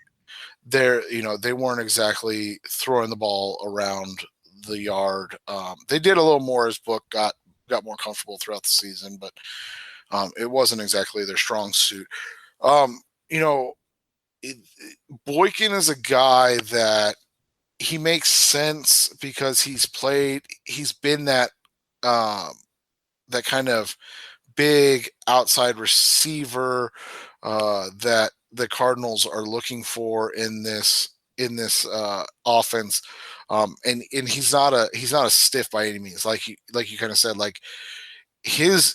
they weren't exactly throwing the ball around the yard. They did a little more as Book got more comfortable throughout the season, but it wasn't exactly their strong suit. Boykin is a guy that he makes sense because he's been that kind of big outside receiver that the Cardinals are looking for in this offense. And he's not a stiff by any means. Like you kind of said, like his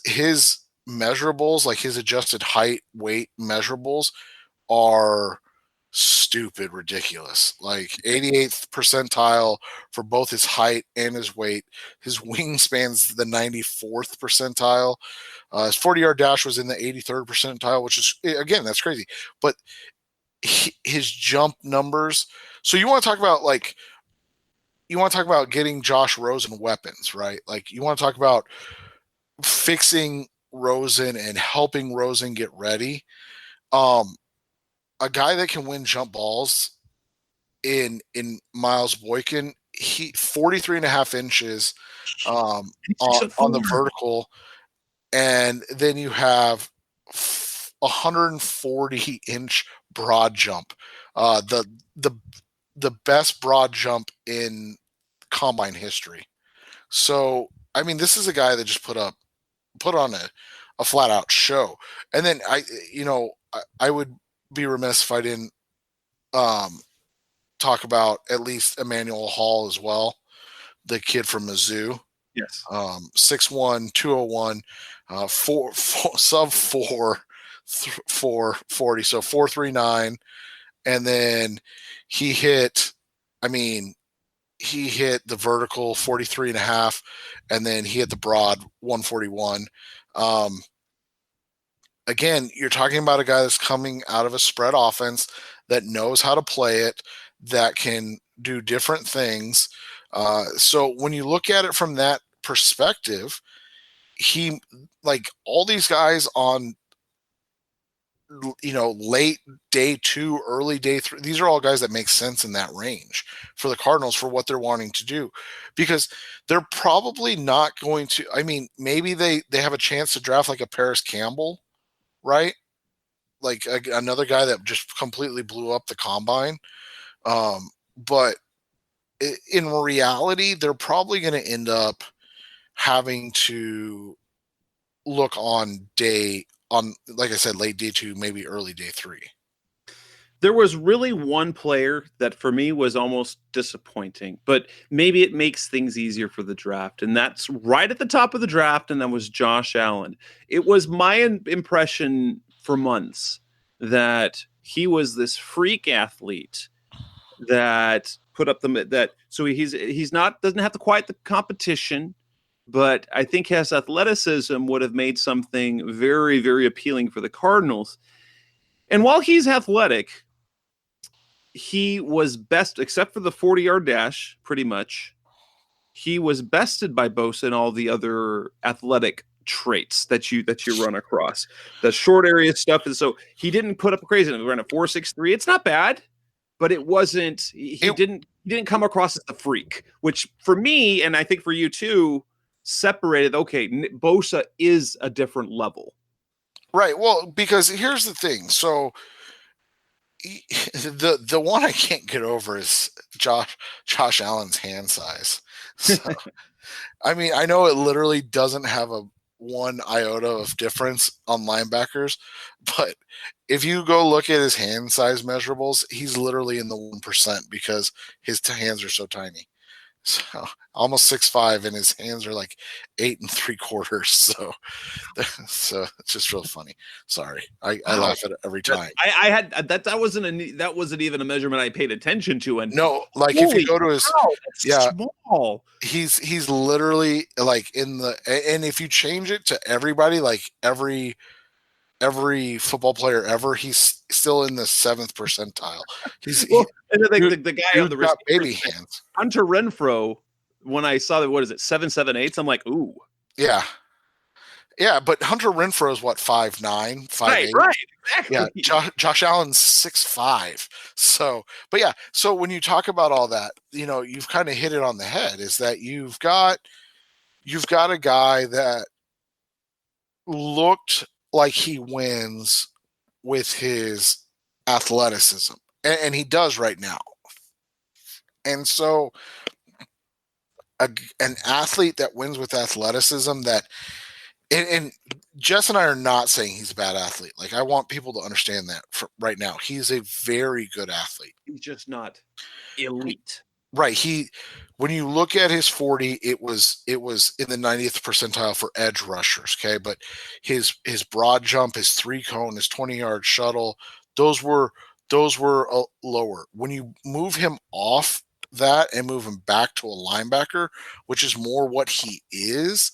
measurables, like his adjusted height, weight measurables are stupid ridiculous. Like 88th percentile for both his height and his weight. His wingspan's the 94th percentile. His 40-yard dash was in the 83rd percentile, which is, again, that's crazy. But his jump numbers. So you want to talk about getting Josh Rosen weapons, right? Like you want to talk about fixing Rosen and helping Rosen get ready. A guy that can win jump balls in Miles Boykin, he 43.5 inches on the vertical, and then you have 140-inch broad jump, the best broad jump in combine history. So I mean, this is a guy that just put on a flat out show. And then I would be remiss if I didn't talk about at least Emmanuel Hall as well, the kid from Mizzou. Yes. 6'1", 201, sub 440, so 439. And then he hit the vertical 43.5, and then he hit the broad 141. Again, you're talking about a guy that's coming out of a spread offense that knows how to play it, that can do different things. So when you look at it from that perspective, he like all these guys on late day 2, early day 3, these are all guys that make sense in that range for the Cardinals for what they're wanting to do, because they're probably not going to, I mean, maybe they have a chance to draft like a Paris Campbell, right? Like another guy that just completely blew up the combine. But in reality, they're probably going to end up having to look on like I said, late day 2, maybe early day 3. There was really one player that for me was almost disappointing, but maybe it makes things easier for the draft. And that's right at the top of the draft. And that was Josh Allen. It was my impression for months that he was this freak athlete that put up so he's not, doesn't have to quite the competition, but I think his athleticism would have made something very, very appealing for the Cardinals. And while he's athletic, he was best, except for the 40-yard dash, pretty much. He was bested by Bosa and all the other athletic traits that you run across. The short area stuff is, so he didn't put up a crazy. He ran a 4.63. It's not bad, but it wasn't. He didn't come across as the freak, which for me, and I think for you too, separated. Okay, Bosa is a different level. Right. Well, because here's the thing. So the one I can't get over is Josh Allen's hand size. So, I mean, I know it literally doesn't have a 1 iota of difference on linebackers, but if you go look at his hand size measurables, he's literally in the 1% because his hands are so tiny. So almost 6'5", and his hands are like 8 3/4. So it's just real funny. Sorry, I laugh at it every time. I had that wasn't even a measurement I paid attention to. And no, like if you go to his small, he's literally like in the, and if you change it to everybody, like every football player ever, he's still in the 7th percentile. And the guy on the wrist, baby hands. Hunter Renfrow, when I saw that, what is it, 7.78? I'm like, ooh. Yeah. Yeah, but Hunter Renfrow is what, 5'9", 5'8"? Right, exactly. Yeah, Josh Allen's 6'5". So, but yeah, so when you talk about all that, you've kind of hit it on the head, is that you've got a guy that looked like he wins with his athleticism, and he does right now. And so an athlete that wins with athleticism, that and Jess and I are not saying he's a bad athlete. Like, I want people to understand that right now. He's a very good athlete. He's just not elite. Right. When you look at his 40, it was in the 90th percentile for edge rushers. Okay. But his broad jump, his 3-cone, his 20-yard shuttle, those were lower. When you move him off that and move him back to a linebacker, which is more what he is,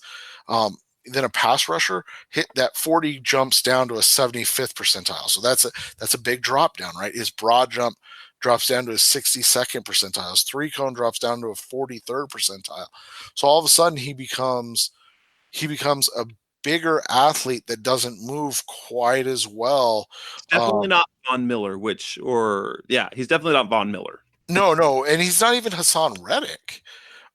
than a pass rusher, hit that 40 jumps down to a 75th percentile. So that's a big drop down, right? His broad jump drops down to a 62nd percentile. His 3-cone drops down to a 43rd percentile. So all of a sudden he becomes a bigger athlete that doesn't move quite as well. It's definitely not Von Miller, he's definitely not Von Miller. No, and he's not even Hassan Reddick.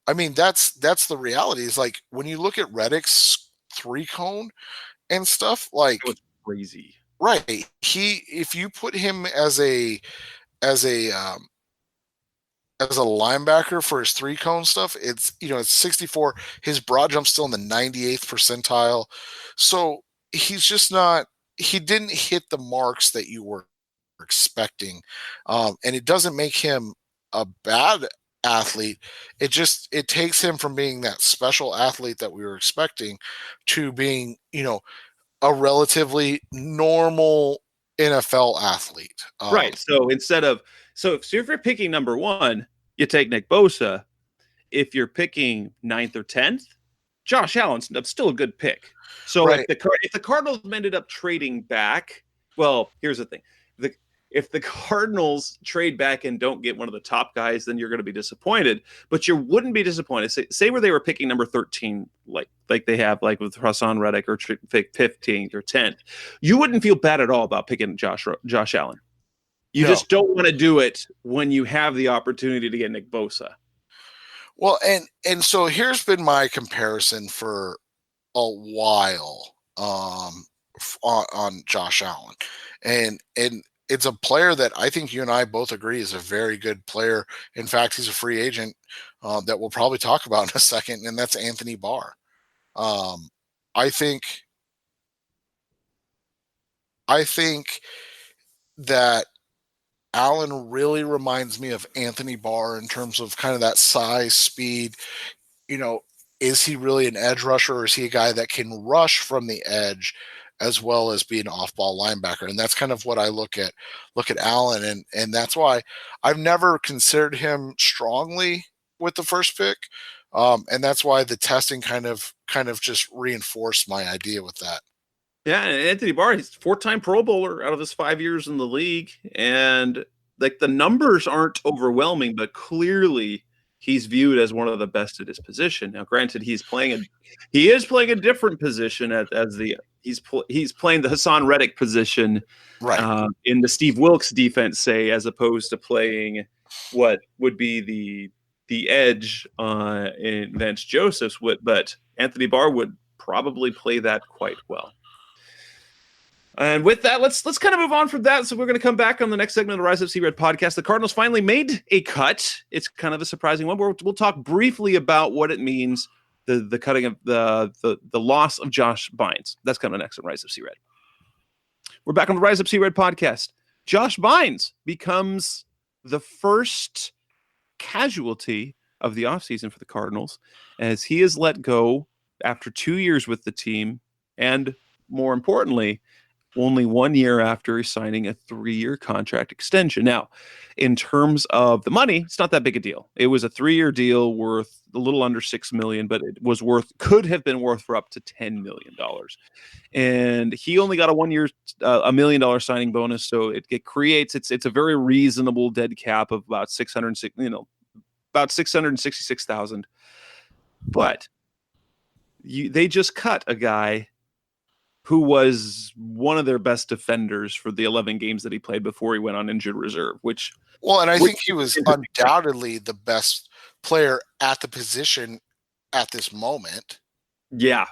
I mean, that's the reality. Is like when you look at Reddick's 3-cone and stuff, like, it was crazy. Right. If you put him as a linebacker for his 3-cone stuff, it's 64. His broad jump's still in the 98th percentile. So he's just not, he didn't hit the marks that you were expecting. And it doesn't make him a bad athlete. It takes him from being that special athlete that we were expecting to being, a relatively normal NFL athlete. Right. So if you're picking number 1, you take Nick Bosa. If you're picking 9th or 10th, Josh Allen's still a good pick. So right. if the Cardinals ended up trading back, well, here's the thing. if the Cardinals trade back and don't get one of the top guys, then you're going to be disappointed. But you wouldn't be disappointed. Say where they were picking number 13, like they have like with Hassan Reddick, or 15th or 10th. You wouldn't feel bad at all about picking Josh Allen. You just don't want to do it when you have the opportunity to get Nick Bosa. Well, and so here's been my comparison for a while on Josh Allen, and it's a player that I think you and I both agree is a very good player. In fact, he's a free agent that we'll probably talk about in a second, and that's Anthony Barr. I think that Allen really reminds me of Anthony Barr in terms of kind of that size, speed. Is he really an edge rusher, or is he a guy that can rush from the edge as well as be an off-ball linebacker? And that's kind of what I look at Allen, and that's why I've never considered him strongly with the first pick, and that's why the testing kind of just reinforced my idea with that. Yeah, and Anthony Barr, he's 4-time Pro Bowler out of his 5 years in the league, and like the numbers aren't overwhelming, but clearly he's viewed as one of the best at his position. Now, granted, he is playing a different position he's playing the Hassan Reddick position, right, in the Steve Wilks defense, say, as opposed to playing what would be the edge in Vance Joseph's. But Anthony Barr would probably play that quite well. And with that, let's kind of move on from that. So we're going to come back on the next segment of the Rise Up See Red podcast. The Cardinals finally made a cut. It's kind of a surprising one. We'll talk briefly about what it means, the cutting of the loss of Josh Bynes. That's coming next on Rise Up See Red. We're back on the Rise Up See Red podcast. Josh Bynes becomes the first casualty of the offseason for the Cardinals, as he is let go after 2 years with the team, and more importantly, only 1 year after signing a 3-year contract extension. Now, in terms of the money, it's not that big a deal. It was a 3-year deal worth a little under $6 million, but it was could have been worth for up to $10 million. And he only got a 1 year, $1 million signing bonus. So it creates, it's a very reasonable dead cap of about $666,000. But they just cut a guy who was one of their best defenders for the 11 games that he played before he went on injured reserve, I think he was undoubtedly the best player at the position at this moment. Yeah.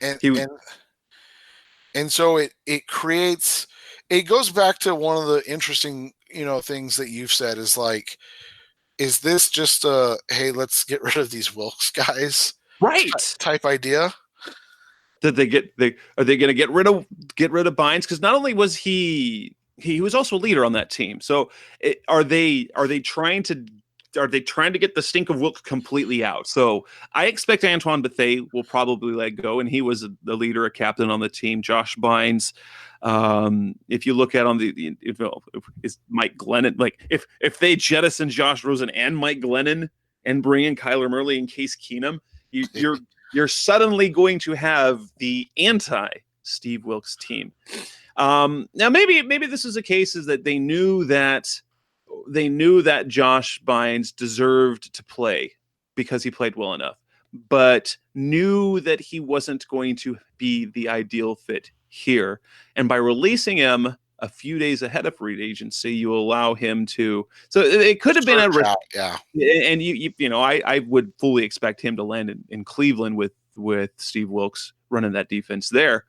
And so it creates, it goes back to one of the interesting, things that you've said is like, is this just a, hey, let's get rid of these Wilks guys, right, type idea? That are they going to get rid of Bynes? Because not only was he was also a leader on that team. So are they trying to get the stink of Wilk completely out? So I expect Antoine Bethea will probably let go, and he was the leader, a captain on the team. Josh Bynes, if you look at is Mike Glennon, like if they jettison Josh Rosen and Mike Glennon and bring in Kyler Murray and Case Keenum, you're suddenly going to have the anti-Steve Wilks team. Now, maybe this is a case is that they knew that Josh Bynes deserved to play because he played well enough, but knew that he wasn't going to be the ideal fit here. And by releasing him a few days ahead of free agency, you allow him to. So it could have been a risk. Yeah. And I would fully expect him to land in Cleveland with Steve Wilks running that defense there.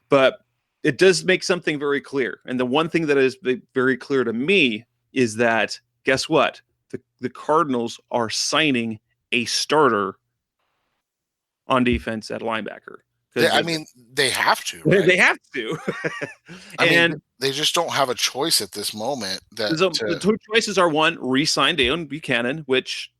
But it does make something very clear. And the one thing that is very clear to me is that, guess what? The Cardinals are signing a starter on defense at linebacker. They have to. Right? They have to. They just don't have a choice at this moment. The two choices are, one, re-sign Deion Buchanan, which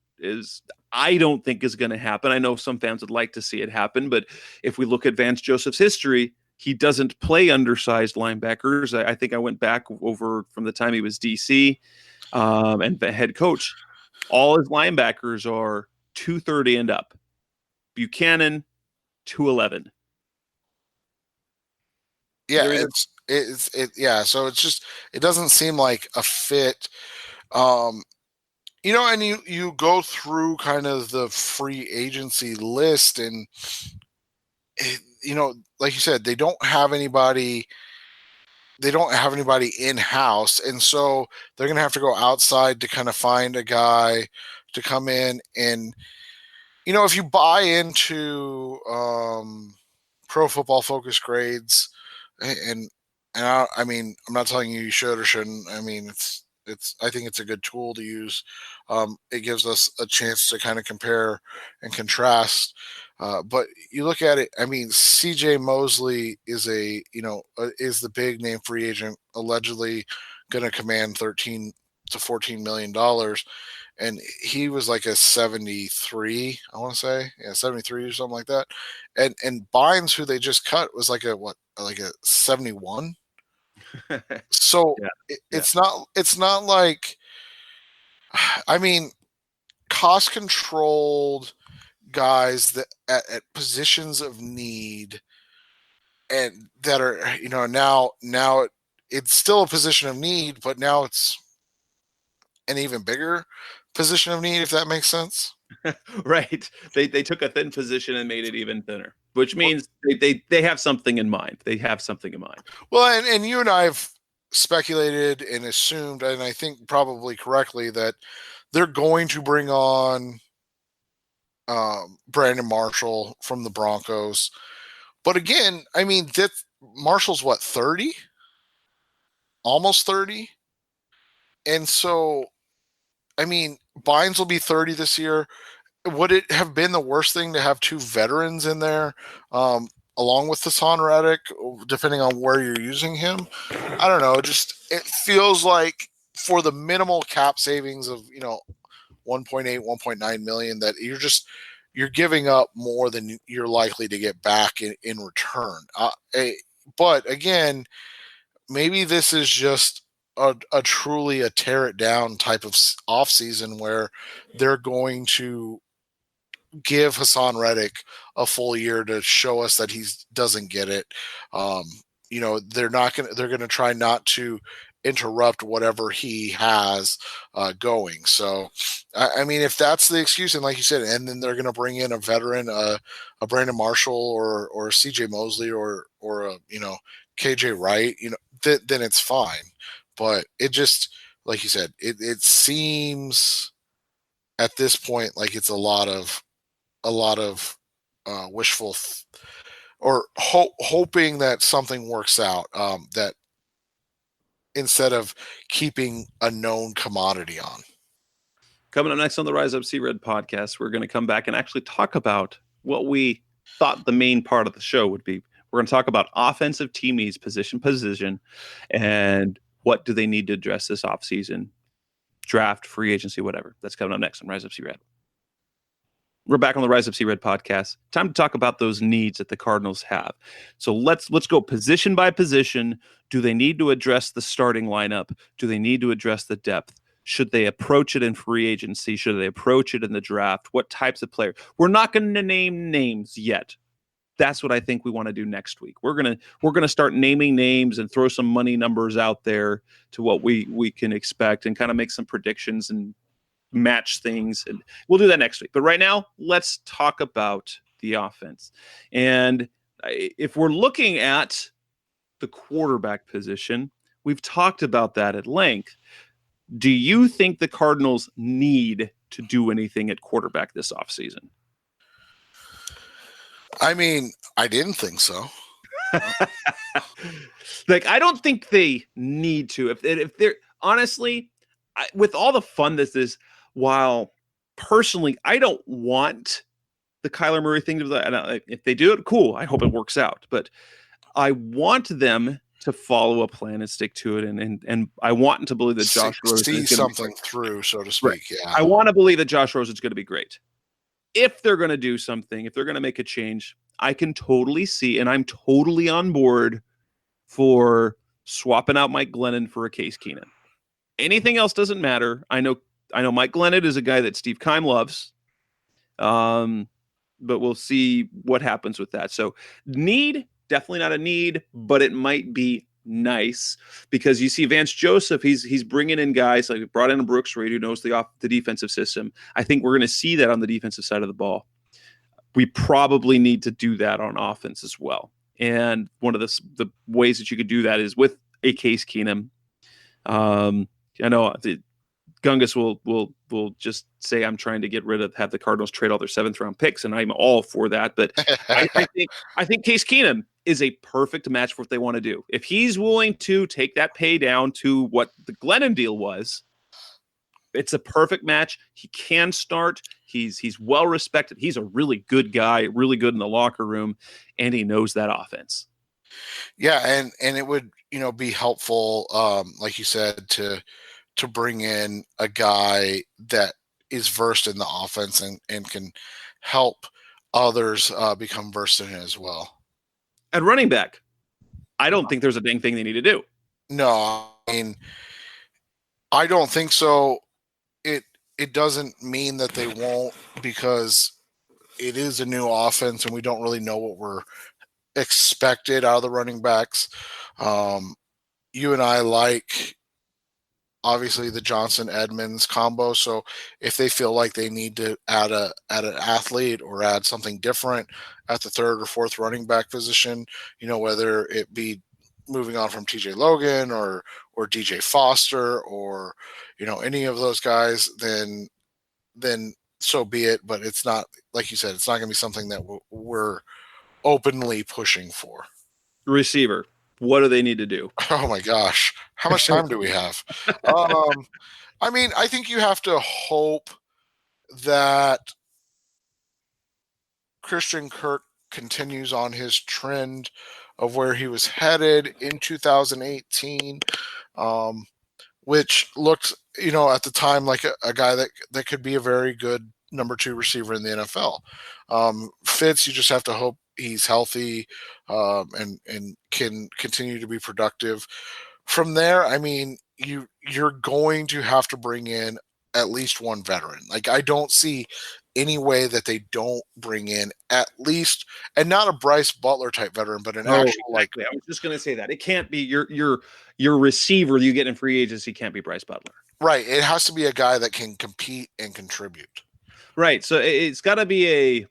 I don't think is going to happen. I know some fans would like to see it happen, but if we look at Vance Joseph's history, he doesn't play undersized linebackers. I think I went back over from the time he was DC and the head coach. All his linebackers are 230 and up. Buchanan, 211. Yeah, So it doesn't seem like a fit. And you go through kind of the free agency list, and like you said, they don't have anybody in house, and so they're going to have to go outside to kind of find a guy to come in. And if you buy into Pro Football Focus grades, and I mean, I'm not telling you should or shouldn't. I mean, I think it's a good tool to use. It gives us a chance to kind of compare and contrast. But you look at it, I mean, CJ Mosley is is the big name free agent, allegedly going to command $13 to $14 million. And he was like a 73, I want to say, 73 or something like that. And Bynes, who they just cut, was like a 71. So it's not like, I mean, cost controlled guys that at positions of need, and that are now it's still a position of need, but now it's an even bigger position of need, if that makes sense. Right. They took a thin position and made it even thinner, which means they have something in mind. They have something in mind. Well, and you and I have speculated and assumed, and I think probably correctly, that they're going to bring on Brandon Marshall from the Broncos. But again, I mean, Marshall's what, 30? Almost 30? And so, I mean, Bynes will be 30 this year. Would it have been the worst thing to have two veterans in there, along with Hassan Reddick, depending on where you're using him? I don't know. It feels like for the minimal cap savings of 1.8, 1.9 million, that you're giving up more than you're likely to get back in return. But again, maybe this is just a truly a tear it down type of off season where they're going to give Hassan Reddick a full year to show us that he doesn't get it. They're going to try not to interrupt whatever he has going. So, I mean, if that's the excuse, and like you said, and then they're going to bring in a veteran, a Brandon Marshall or a CJ Mosley or a, KJ Wright, then it's fine. But it just, like you said, it seems at this point like it's a lot of wishful or hoping that something works out, that instead of keeping a known commodity on. Coming up next on the Rise Up See Red podcast, we're going to come back and actually talk about what we thought the main part of the show would be. We're going to talk about offensive team needs, position, and what do they need to address this offseason, draft, free agency, whatever. That's coming up next on Rise Up See Red. We're back on the Rise Up See Red podcast. Time to talk about those needs that the Cardinals have. So let's go position by position. Do they need to address the starting lineup? Do they need to address the depth? Should they approach it in free agency? Should they approach it in the draft? What types of players? We're not going to name names yet. That's what I think we want to do next week. We're gonna start naming names and throw some money numbers out there to what we can expect and kind of make some predictions and match things, and we'll do that next week. But right now, let's talk about the offense. And if we're looking at the quarterback position, we've talked about that at length. Do you think the Cardinals need to do anything at quarterback this offseason? I mean, I didn't think so. I don't think they need to. If they're honestly, with all the fun this is, while personally I don't want the Kyler Murray thing to, if they do it, cool. I hope it works out. But I want them to follow a plan and stick to it, and I want to believe that Josh Rosen see something through, so to speak. Right. Yeah, I want to believe that Josh Rosen is going to be great. If they're going to do something, if they're going to make a change, I can totally see, and I'm totally on board for swapping out Mike Glennon for a Case Keenum. Anything else doesn't matter. I know Mike Glennon is a guy that Steve Keim loves, but we'll see what happens with that. So need, definitely not a need, but it might be nice because you see Vance Joseph, he's bringing in guys like brought in Brooks Reed who knows the defensive system. I think we're going to see that on the defensive side of the ball. We probably need to do that on offense as well. And one of the ways that you could do that is with a Case Keenum. I know Gungus will just say I'm trying to have the Cardinals trade all their 7th round picks, and I'm all for that. But I think Case Keenum is a perfect match for what they want to do. If he's willing to take that pay down to what the Glennon deal was, it's a perfect match. He can start. He's well respected. He's a really good guy, really good in the locker room, and he knows that offense. Yeah, and it would be helpful, like you said, to bring in a guy that is versed in the offense and can help others become versed in it as well. At running back, I don't think there's a dang thing they need to do. No, I mean, I don't think so. It doesn't mean that they won't, because it is a new offense and we don't really know what we're expected out of the running backs. You and I like, obviously, the Johnson Edmonds combo. So if they feel like they need to add an athlete or add something different at the 3rd or 4th running back position, whether it be moving on from TJ Logan or DJ Foster or any of those guys, then so be it. But it's not, like you said, it's not going to be something that we're openly pushing for. Receiver, what do they need to do? Oh my gosh, how much time do we have? I mean, I think you have to hope that Christian Kirk continues on his trend of where he was headed in 2018, which looked, at the time like a guy that could be a very good number 2 receiver in the NFL. Fitz, you just have to hope he's healthy and can continue to be productive. From there, I mean, you're going to have to bring in at least one veteran. Like, I don't see any way that they don't bring in at least, and not a Bryce Butler type veteran, but an actual exactly. I was just going to say that it can't be your receiver you get in free agency can't be Bryce Butler. Right. It has to be a guy that can compete and contribute. Right. So it's got to be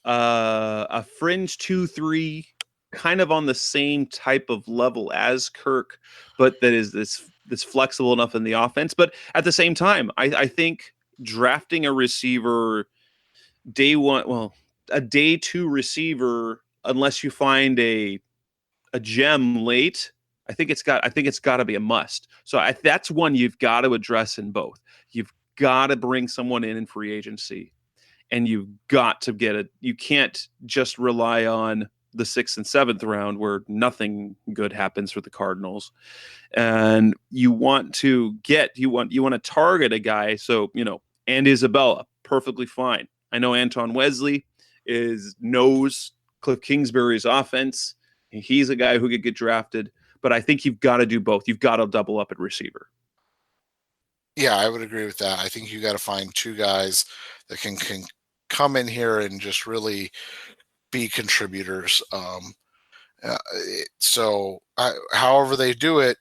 a fringe 2-3, kind of on the same type of level as Kirk, but that is this flexible enough in the offense. But at the same time, I think drafting a receiver day 1, well, a day 2 receiver, unless you find a gem late, I think it's got to be a must. So that's one you've got to address in both. You've got to bring someone in free agency, and you've got to get it. You can't just rely on the 6th and 7th round where nothing good happens for the Cardinals. And you want to target a guy. So, and Isabella, perfectly fine. I know Anton Wesley knows Cliff Kingsbury's offense. He's a guy who could get drafted, but I think you've got to do both. You've got to double up at receiver. Yeah, I would agree with that. I think you got to find 2 guys that can come in here and just really be contributors. However they do it,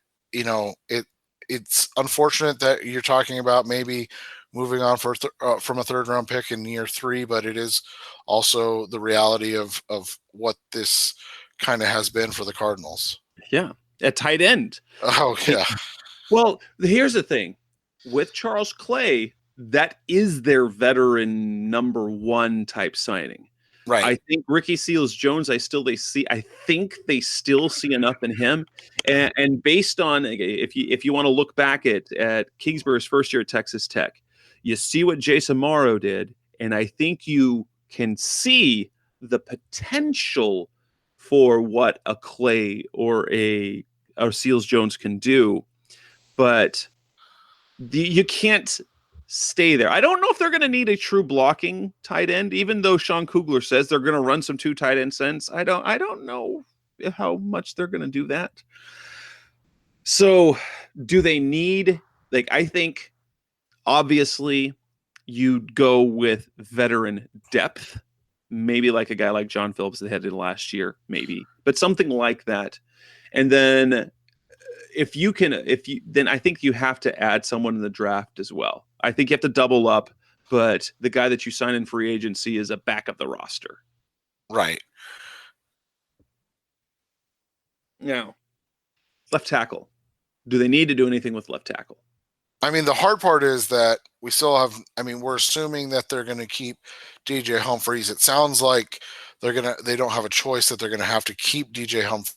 it's unfortunate that you're talking about maybe moving on from a 3rd round pick in year 3, but it is also the reality of what this kind of has been for the Cardinals. Yeah, at tight end. Oh yeah. Well, here's the thing with Charles Clay, that is their veteran number 1 type signing. Right. I think Ricky Seals-Jones, I think they still see enough in him. And based on, if you want to look back at Kingsbury's first year at Texas Tech, you see what Jason Morrow did, and I think you can see the potential for what a Clay or a Seals-Jones can do, but you can't stay there. I don't know if they're going to need a true blocking tight end, even though Sean Kugler says they're going to run some 2 tight end sets. I don't know how much they're going to do that. So do they need, I think obviously you'd go with veteran depth, maybe like a guy like John Phillips that had it last year, maybe, but something like that. And then then I think you have to add someone in the draft as well. I think you have to double up, but the guy that you sign in free agency is a back of the roster. Right. Now, left tackle. Do they need to do anything with left tackle? I mean, the hard part is that we still have. I mean, we're assuming that they're going to keep DJ Humphries. It sounds like they don't have a choice, that they're going to have to keep DJ Humphries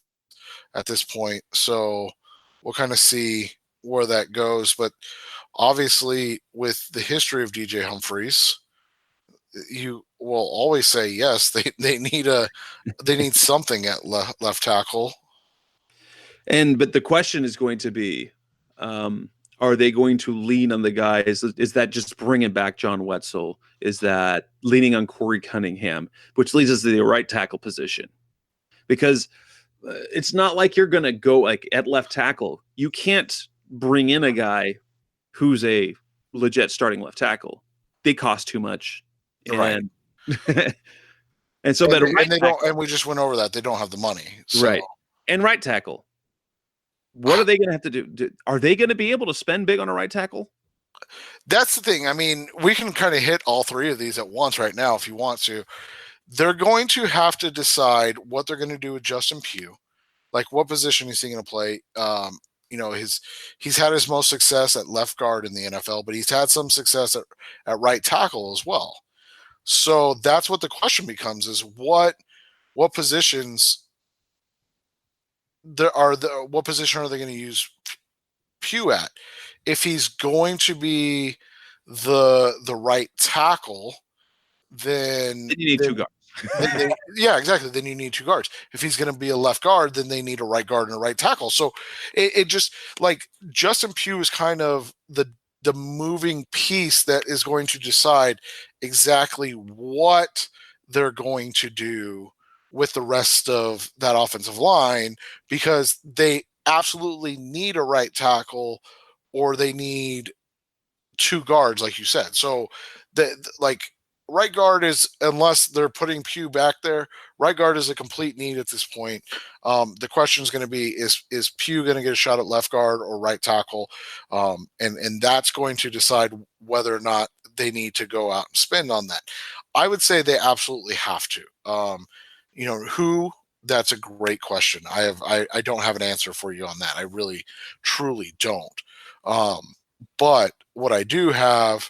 at this point. So we'll kind of see where that goes. But obviously, with the history of DJ Humphries, you will always say yes. They need something at left tackle. But the question is going to be, are they going to lean on the guys? Is that just bringing back John Wetzel? Is that leaning on Corey Cunningham, which leads us to the right tackle position? Because it's not like you're going to go like at left tackle. You can't bring in a guy who's a legit starting left tackle. They cost too much. Right. And so and we just went over that. They don't have the money. So. Right. And right tackle. What are they going to have to do? Are they going to be able to spend big on a right tackle? That's the thing. I mean, we can kind of hit all three of these at once right now if you want to. They're going to have to decide what they're going to do with Justin Pugh. Like, what position is he going to play? He's had his most success at left guard in the NFL, but he's had some success at right tackle as well. So that's what the question becomes: is what positions what position are they going to use Pugh at? If he's going to be the right tackle, then you need two guards. Yeah, exactly. Then you need two guards. If he's going to be a left guard, then they need a right guard and a right tackle. So it just, like, Justin Pugh is kind of the moving piece that is going to decide exactly what they're going to do with the rest of that offensive line, because they absolutely need a right tackle or they need two guards, like you said. So right guard is, unless they're putting Pugh back there, right guard is a complete need at this point. The question is going to be, is Pugh going to get a shot at left guard or right tackle? And that's going to decide whether or not they need to go out and spend on that. I would say they absolutely have to. Who? That's a great question. I don't have an answer for you on that. I really, truly don't. But what I do have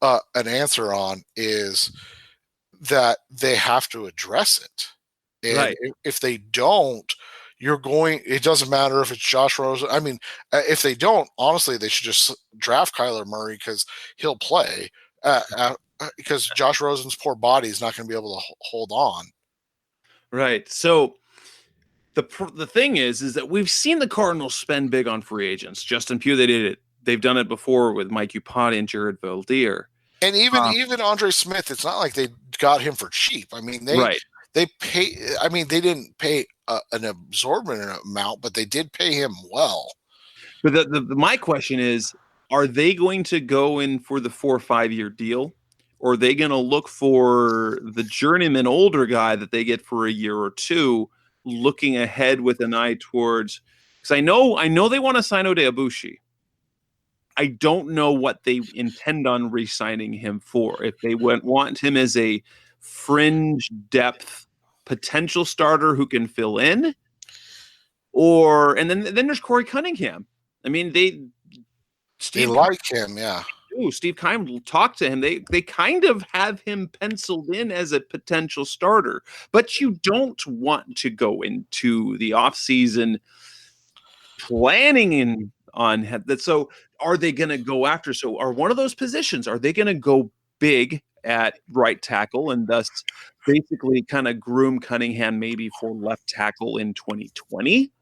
an answer on is that they have to address it. And right. If they don't, it doesn't matter if it's Josh Rosen. I mean, if they don't, honestly, they should just draft Kyler Murray, because he'll play, because Josh Rosen's poor body is not going to be able to hold on. Right. So the thing is that we've seen the Cardinals spend big on free agents. Justin Pugh, they did it. They've done it before with Mike Upati and Jared Valdir. And even Andre Smith, it's not like they got him for cheap. I mean, they pay. I mean, they didn't pay an absorbent amount, but they did pay him well. But my question is, are they going to go in for the 4 or 5 year deal, or are they going to look for the journeyman older guy that they get for a year or two, looking ahead with an eye towards? Because I know they want to sign Ode Abushi. I don't know what they intend on re-signing him for. If they want him as a fringe depth potential starter who can fill in, and then there's Corey Cunningham. I mean, they like him, yeah. Steve Keim talked to him. They kind of have him penciled in as a potential starter, but you don't want to go into the offseason planning on that. So are they going to go after? So are one of those positions, are they going to go big at right tackle and thus basically kind of groom Cunningham maybe for left tackle in 2020?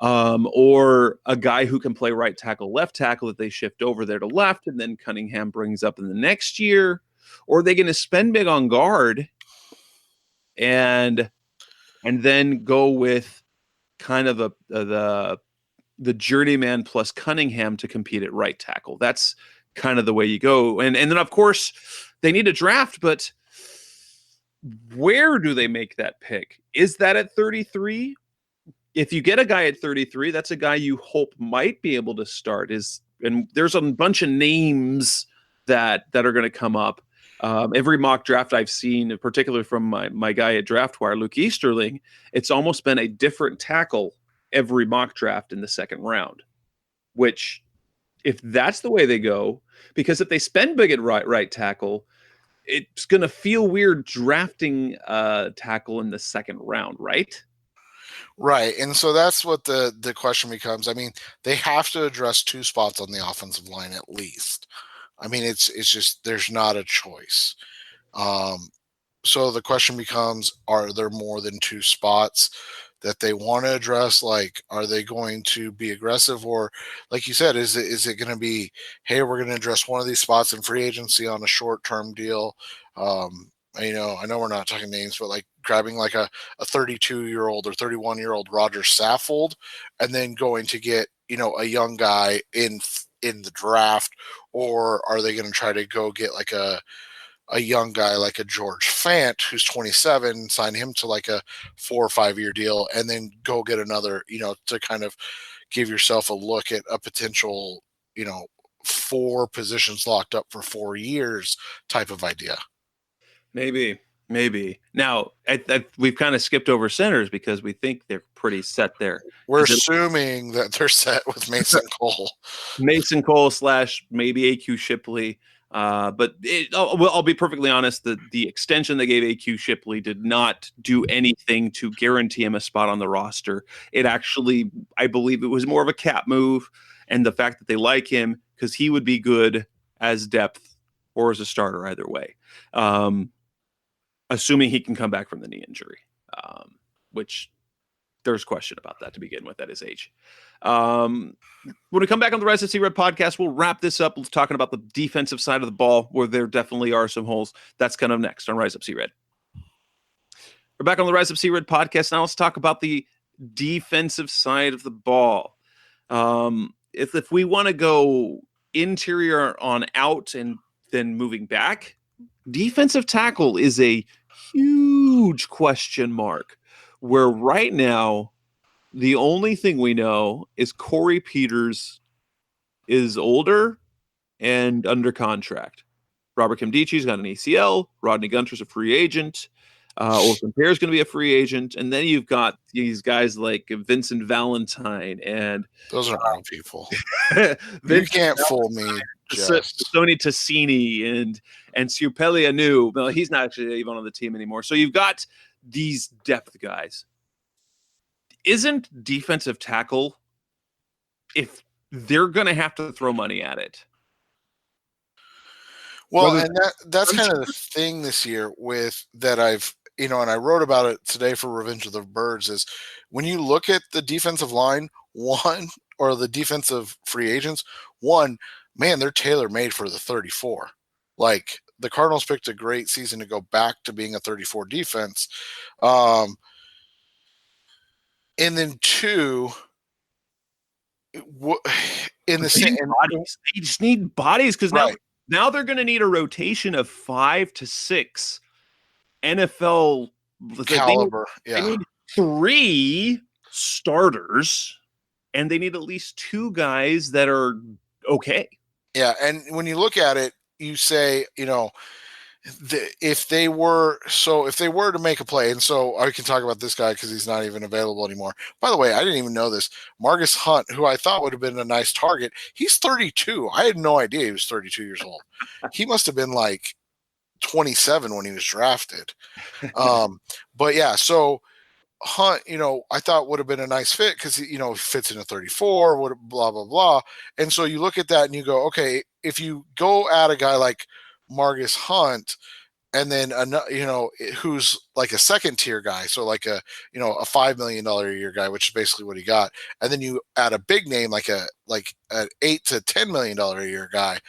Or a guy who can play right tackle, left tackle that they shift over there to left and then Cunningham brings up in the next year? Or are they going to spend big on guard and then go with kind of the journeyman plus Cunningham to compete at right tackle? That's kind of the way you go. And then, of course, they need a draft, but where do they make that pick? Is that at 33? if you get a guy at 33, that's a guy you hope might be able to start. And there's a bunch of names that are going to come up. Every mock draft I've seen, particularly from my guy at DraftWire, Luke Easterling, it's almost been a different tackle every mock draft in the second round. Which, if that's the way they go, because if they spend big at right tackle, it's going to feel weird drafting tackle in the second round, right? Right. And so that's what the question becomes. I mean, they have to address two spots on the offensive line at least. I mean, it's just there's not a choice. So the question becomes, are there more than two spots that they want to address? Like, are they going to be aggressive, or like you said, is it going to be, hey, we're going to address one of these spots in free agency on a short-term deal? I know we're not talking names, but like grabbing like a 32-year-old or 31-year-old Roger Saffold and then going to get, a young guy in the draft, or are they going to try to go get like a young guy like a George Fant who's 27, sign him to like a 4 or 5 year deal, and then go get another, to kind of give yourself a look at a potential, 4 positions locked up for 4 years type of idea. Maybe. Now, we've kind of skipped over centers because we think they're pretty set there. We're assuming that they're set with Mason Cole. Mason Cole / maybe AQ Shipley. But I'll be perfectly honest, the extension they gave AQ Shipley did not do anything to guarantee him a spot on the roster. It actually, I believe it was more of a cap move, and the fact that they like him because he would be good as depth or as a starter either way. Assuming he can come back from the knee injury, which there's question about that to begin with at his age. When we come back on the Rise of C-Red podcast, we'll wrap this up talking about the defensive side of the ball, where there definitely are some holes. That's kind of next on Rise Up C-Red. We're back on the Rise Up C-Red podcast. Now let's talk about the defensive side of the ball. If we want to go interior on out and then moving back, defensive tackle is a huge question mark, where right now the only thing we know is Corey Peters is older and under contract. Robert Kimdichi's got an ACL. Rodney Gunter's a free agent. Orson Pere's going to be a free agent. And then you've got these guys like Vincent Valentine and those are all people. You can't fool me. Sony Tassini and Siupeli Anu. Well, he's not actually even on the team anymore. So you've got these depth guys. Isn't defensive tackle, if they're going to have to throw money at it? Well, and that's kind of the thing this year with that I've, and I wrote about it today for Revenge of the Birds, is when you look at the defensive line, or the defensive free agents, man, they're tailor-made for the 34. Like, the Cardinals picked a great season to go back to being a 34 defense. And then 2, in the same bodies, they just need bodies because now they're going to need a rotation of 5 to 6 NFL caliber. They need 3 starters, and they need at least 2 guys that are okay. Yeah, and when you look at it, you say, if they were to make a play, and so I can talk about this guy because he's not even available anymore. By the way, I didn't even know this. Margus Hunt, who I thought would have been a nice target, he's 32. I had no idea he was 32 years old. He must have been like 27 when he was drafted. But yeah, so Hunt, I thought would have been a nice fit because he fits in a 34, blah blah blah. And so you look at that and you go, okay, if you go at a guy like Margus Hunt, and then who's like a second tier guy, so like a $5 million a year guy, which is basically what he got, and then you add a big name like an $8 to $10 million a year guy,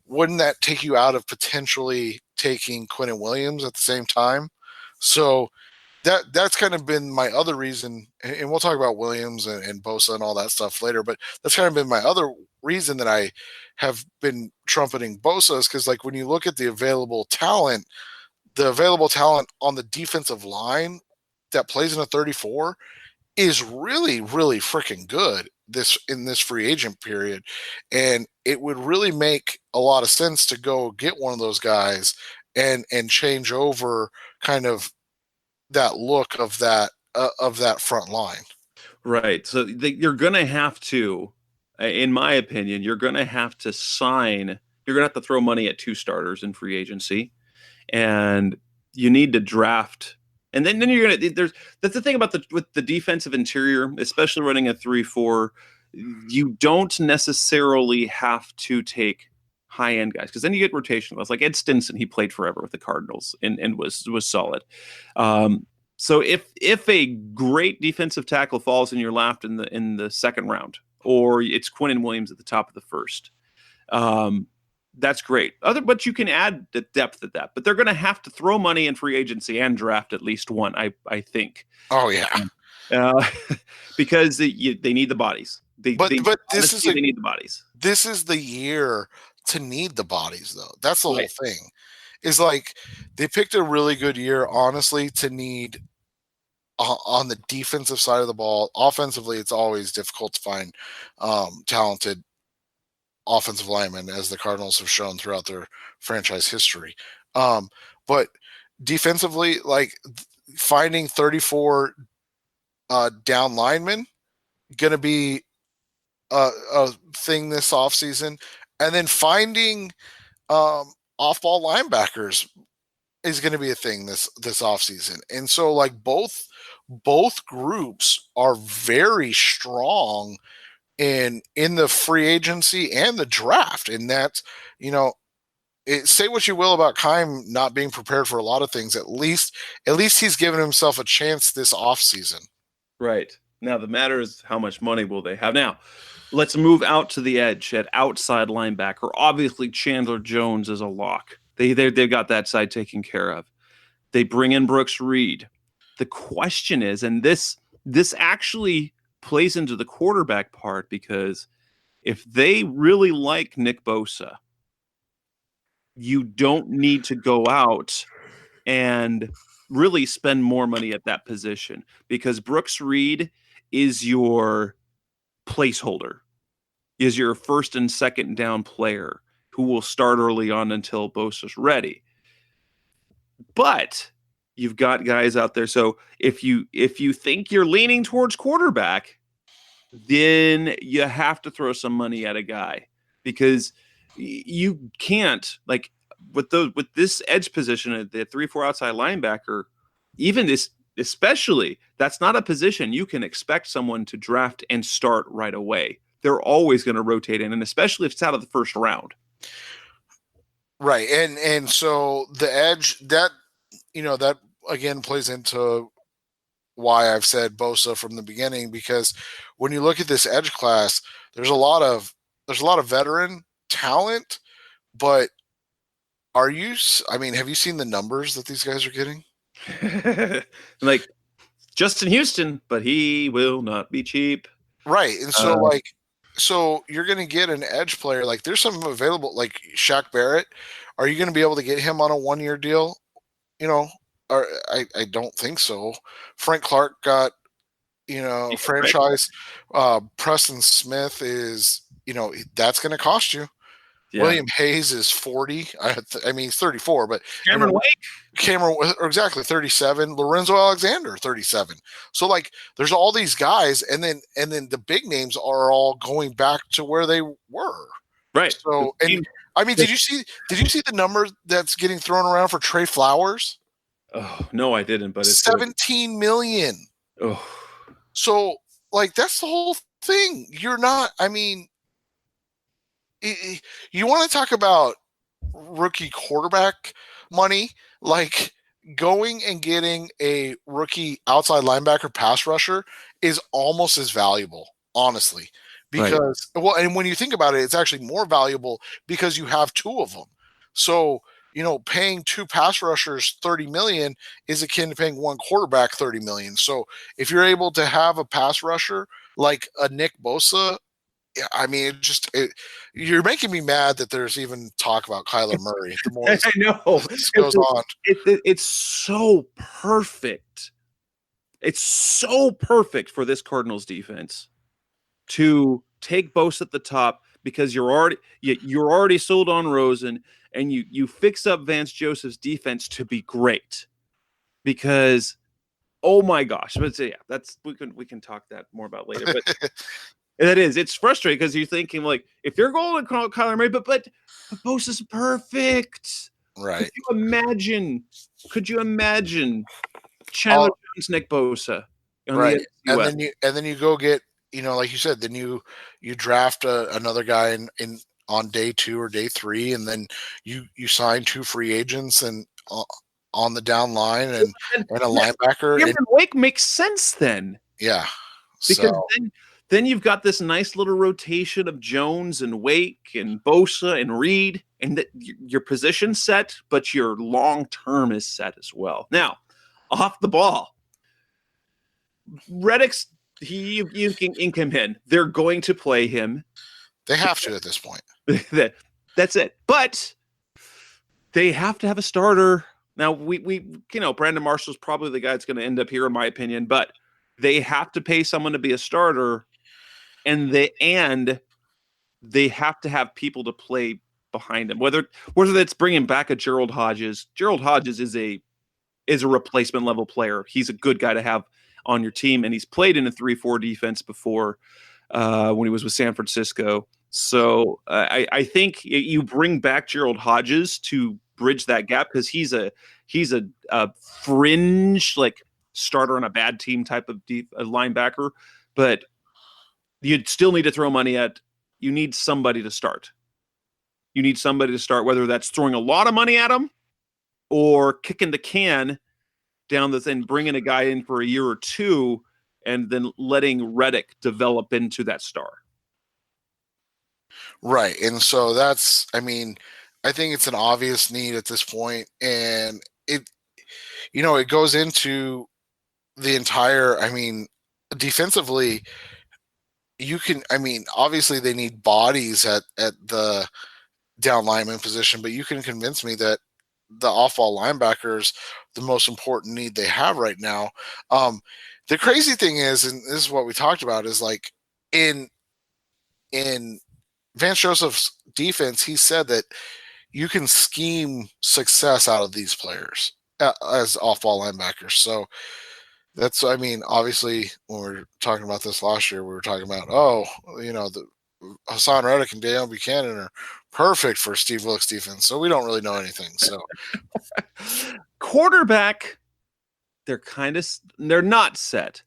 wouldn't that take you out of potentially taking Quinnen Williams at the same time? So that's kind of been my other reason, and we'll talk about Williams and Bosa and all that stuff later, but that's kind of been my other reason that I have been trumpeting Bosa, is because, like, when you look at the available talent on the defensive line that plays in a 34 is really, really freaking good in this free agent period. And it would really make a lot of sense to go get one of those guys and change over kind of that look of that front line. Right. So you're going to have to, in my opinion, you're going to have to sign, you're going to have to throw money at 2 starters in free agency. And you need to draft. And then you're going to, that's the thing about with the defensive interior, especially running a 3-4, you don't necessarily have to take high end guys because then you get rotational guys like Ed Stinson. He played forever with the Cardinals and was solid. So if a great defensive tackle falls in your lap in the second round, or it's Quinnen Williams at the top of the first, that's great. But you can add the depth at that. But they're going to have to throw money in free agency and draft at least one, I think. Oh yeah, because they need the bodies. But they need the bodies. This is the year to need the bodies, though. That's the whole thing. Is like they picked a really good year, honestly, to need on the defensive side of the ball. Offensively, it's always difficult to find talented offensive linemen, as the Cardinals have shown throughout their franchise history. But defensively, like finding 34 down linemen going to be a thing this offseason. And then finding off-ball linebackers is going to be a thing this offseason. And so like both groups are very strong in the free agency and the draft. And that's, say what you will about Keim not being prepared for a lot of things. At least he's given himself a chance this offseason. Right. Now the matter is how much money will they have. Now, let's move out to the edge at outside linebacker. Obviously, Chandler Jones is a lock. They've got that side taken care of. They bring in Brooks Reed. The question is, and this actually plays into the quarterback part, because if they really like Nick Bosa, you don't need to go out and really spend more money at that position, because Brooks Reed is your placeholder, is your first and second down player who will start early on until Bosa's ready. But you've got guys out there. So if you think you're leaning towards quarterback, then you have to throw some money at a guy, because you can't, like with this edge position at the 3-4 outside linebacker, even this, especially, that's not a position you can expect someone to draft and start right away. They're always going to rotate in, and especially if it's out of the first round. Right. And so the edge, that, that again plays into why I've said Bosa from the beginning, because when you look at this edge class, there's a lot of veteran talent, but have you seen the numbers that these guys are getting? Like Justin Houston, but he will not be cheap. Right. And so so you're going to get an edge player. Like there's some available, like Shaq Barrett. Are you going to be able to get him on a 1-year deal? Or I don't think so. Frank Clark got, franchise. Preston Smith is, that's going to cost you. Yeah. William Hayes is 40. He's 34, but exactly 37. Lorenzo Alexander, 37. So like, there's all these guys, and then the big names are all going back to where they were. Right. So, and did you see the number that's getting thrown around for Trey Flowers? Oh no, I didn't. But it's $17 million. Oh, so like that's the whole thing. You're not. You want to talk about rookie quarterback money? Like going and getting a rookie outside linebacker pass rusher is almost as valuable, honestly. Because and when you think about it, it's actually more valuable because you have 2 of them. So paying 2 pass rushers $30 million is akin to paying 1 quarterback $30 million. So if you're able to have a pass rusher like a Nick Bosa, you're making me mad that there's even talk about Kyler Murray. The more I know this goes on. It's so perfect It's so perfect for this Cardinals defense to take Bosa at the top because you're already sold on Rosen, and you fix up Vance Joseph's defense to be great because oh my gosh, but yeah, that's we can talk that more about later. But it's frustrating because you're thinking like if you're going to call Kyler Murray, but Bosa's perfect. Right. Could you imagine Chandler Jones, Nick Bosa on right. the And West? then you go get, like you said, then you draft another guy in on day 2 or day 3, and then you sign 2 free agents and on the down line and a linebacker. Cameron Wake makes sense then. Yeah. Because So then you've got this nice little rotation of Jones and Wake and Bosa and Reed, and your position set, but your long term is set as well. Now, off the ball, Reddick's you can ink him in. They're going to play him. they have to at this point. That's it. But they have to have a starter. Now we Brandon Marshall's probably the guy that's going to end up here in my opinion, but they have to pay someone to be a starter, and they have to have people to play behind him. Whether that's bringing back a Gerald Hodges. Gerald Hodges is a replacement level player. He's a good guy to have on your team, and he's played in a 3-4 defense before when he was with San Francisco. So I think you bring back Gerald Hodges to bridge that gap because he's a fringe like starter on a bad team type of linebacker, but you'd still need to throw money at. You need somebody to start. You need somebody to start, whether that's throwing a lot of money at him or kicking the can down the thing, bringing a guy in for a year or two, and then letting Reddick develop into that star. Right. And so that's, I think it's an obvious need at this point, and it goes into the entire, defensively, you can, obviously they need bodies at the down lineman position, but you can convince me that the off-ball linebackers, the most important need they have right now. The crazy thing is, and this is what we talked about, is like in Vance Joseph's defense, he said that you can scheme success out of these players as off-ball linebackers. So that's, obviously when we were talking about this last year, we were talking about, the Hassan Reddick and Daniel Buchanan are perfect for Steve Wilkes defense. So we don't really know anything. So quarterback, they're not set.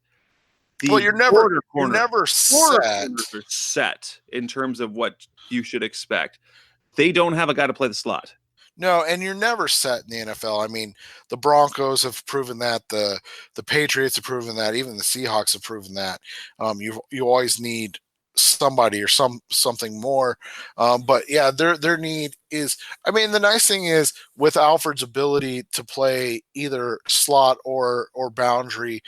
You're never set in terms of what you should expect. They don't have a guy to play the slot. No, and you're never set in the NFL. The Broncos have proven that. The Patriots have proven that. Even the Seahawks have proven that. You always need somebody or something more. But yeah, their need is. The nice thing is with Alfred's ability to play either slot or boundary,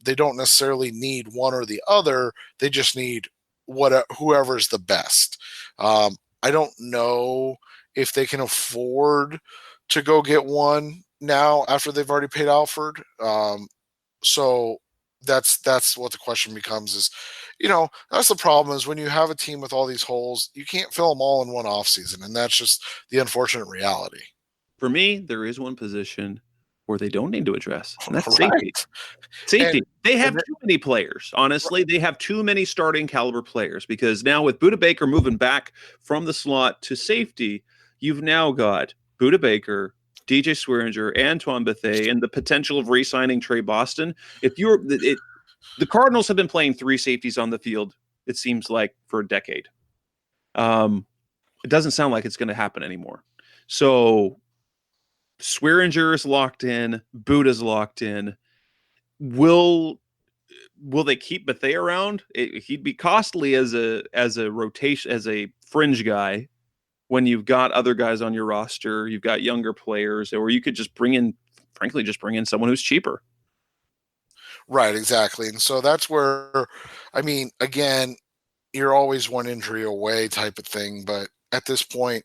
they don't necessarily need one or the other. They just need whoever's the best. I don't know if they can afford to go get one now after they've already paid Alfred. So that's what the question becomes is, that's the problem is when you have a team with all these holes, you can't fill them all in one offseason. And that's just the unfortunate reality. For me, there is one position where they don't need to address, and that's right. safety. Safety. They have too many players. Honestly, they have too many starting caliber players because now with Budda Baker moving back from the slot to safety, you've now got Budda Baker, DJ Swearinger, Antoine Bethea, and the potential of re-signing Trey Boston. The Cardinals have been playing 3 safeties on the field, it seems like, for a decade. It doesn't sound like it's going to happen anymore. So Swearinger is locked in. Budda's locked in. Will they keep Bethea around? He'd be costly as a rotation, as a fringe guy. When you've got other guys on your roster, you've got younger players, or you could just bring in someone who's cheaper. Right, exactly. And so that's where, again, you're always one injury away type of thing. But at this point,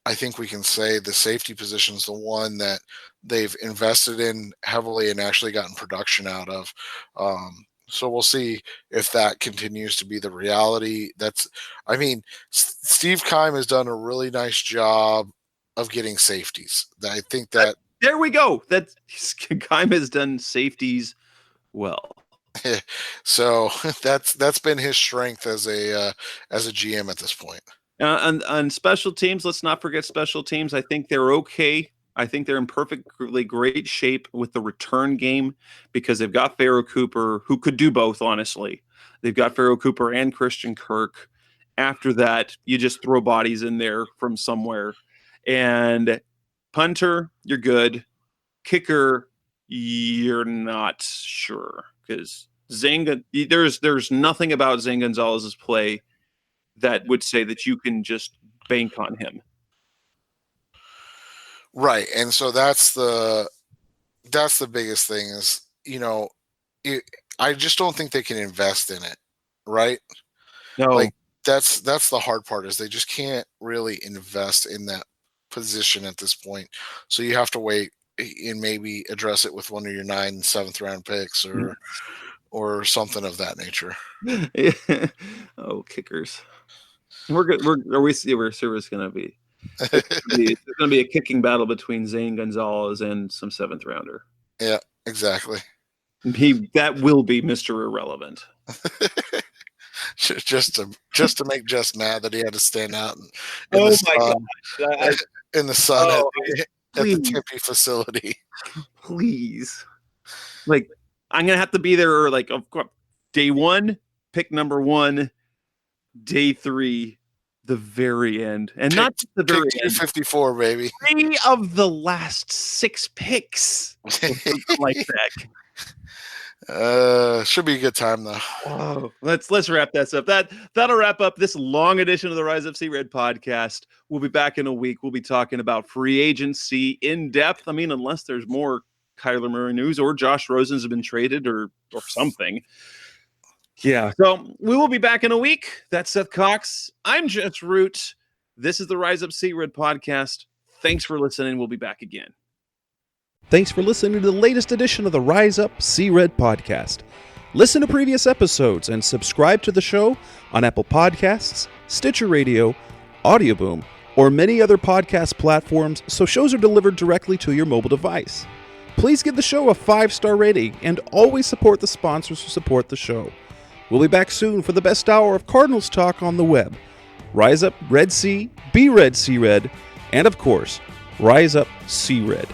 I think we can say the safety position is the one that they've invested in heavily and actually gotten production out of. So we'll see if that continues to be the reality. Steve Keim has done a really nice job of getting safeties. I think that there we go. That Keim has done safeties well. So that's been his strength as a GM at this point. On special teams, let's not forget special teams. I think they're okay. I think they're in perfectly great shape with the return game because they've got Pharoh Cooper, who could do both, honestly. They've got Pharoh Cooper and Christian Kirk. After that, you just throw bodies in there from somewhere. And punter, you're good. Kicker, you're not sure because there's nothing about Zane Gonzalez's play that would say that you can just bank on him. Right. And so that's the biggest thing is, I just don't think they can invest in it. Right. No, like that's the hard part is they just can't really invest in that position at this point. So you have to wait and maybe address it with one of your 9th and 7th round picks or something of that nature. Oh, kickers. We're good. We're sure it's going to be. It's going to be a kicking battle between Zane Gonzalez and some 7th rounder. Yeah, exactly. That will be Mr. Irrelevant. just to make Jess mad that he had to stand out in the sun at the Tempe facility. Please, I'm gonna have to be there. Of course, day 1, pick number 1. Day 3, the very end, and not the very end. 254, baby. 3 of the last 6 picks, like that. Should be a good time though. Oh, let's wrap this up. That'll wrap up this long edition of the Rise Up See Red podcast. We'll be back in a week. We'll be talking about free agency in depth. I mean, unless there's more Kyler Murray news or Josh Rosen's have been traded or something. Yeah. So we will be back in a week. That's Seth Cox. I'm Jess Root. This is the Rise Up See Red podcast. Thanks for listening. We'll be back again. Thanks for listening to the latest edition of the Rise Up See Red podcast. Listen to previous episodes and subscribe to the show on Apple Podcasts, Stitcher Radio, Audioboom, or many other podcast platforms so shows are delivered directly to your mobile device. Please give the show a 5-star rating and always support the sponsors who support the show. We'll be back soon for the best hour of Cardinals talk on the web. Rise up, Red Sea, be Red, See Red, and of course, Rise Up, See Red.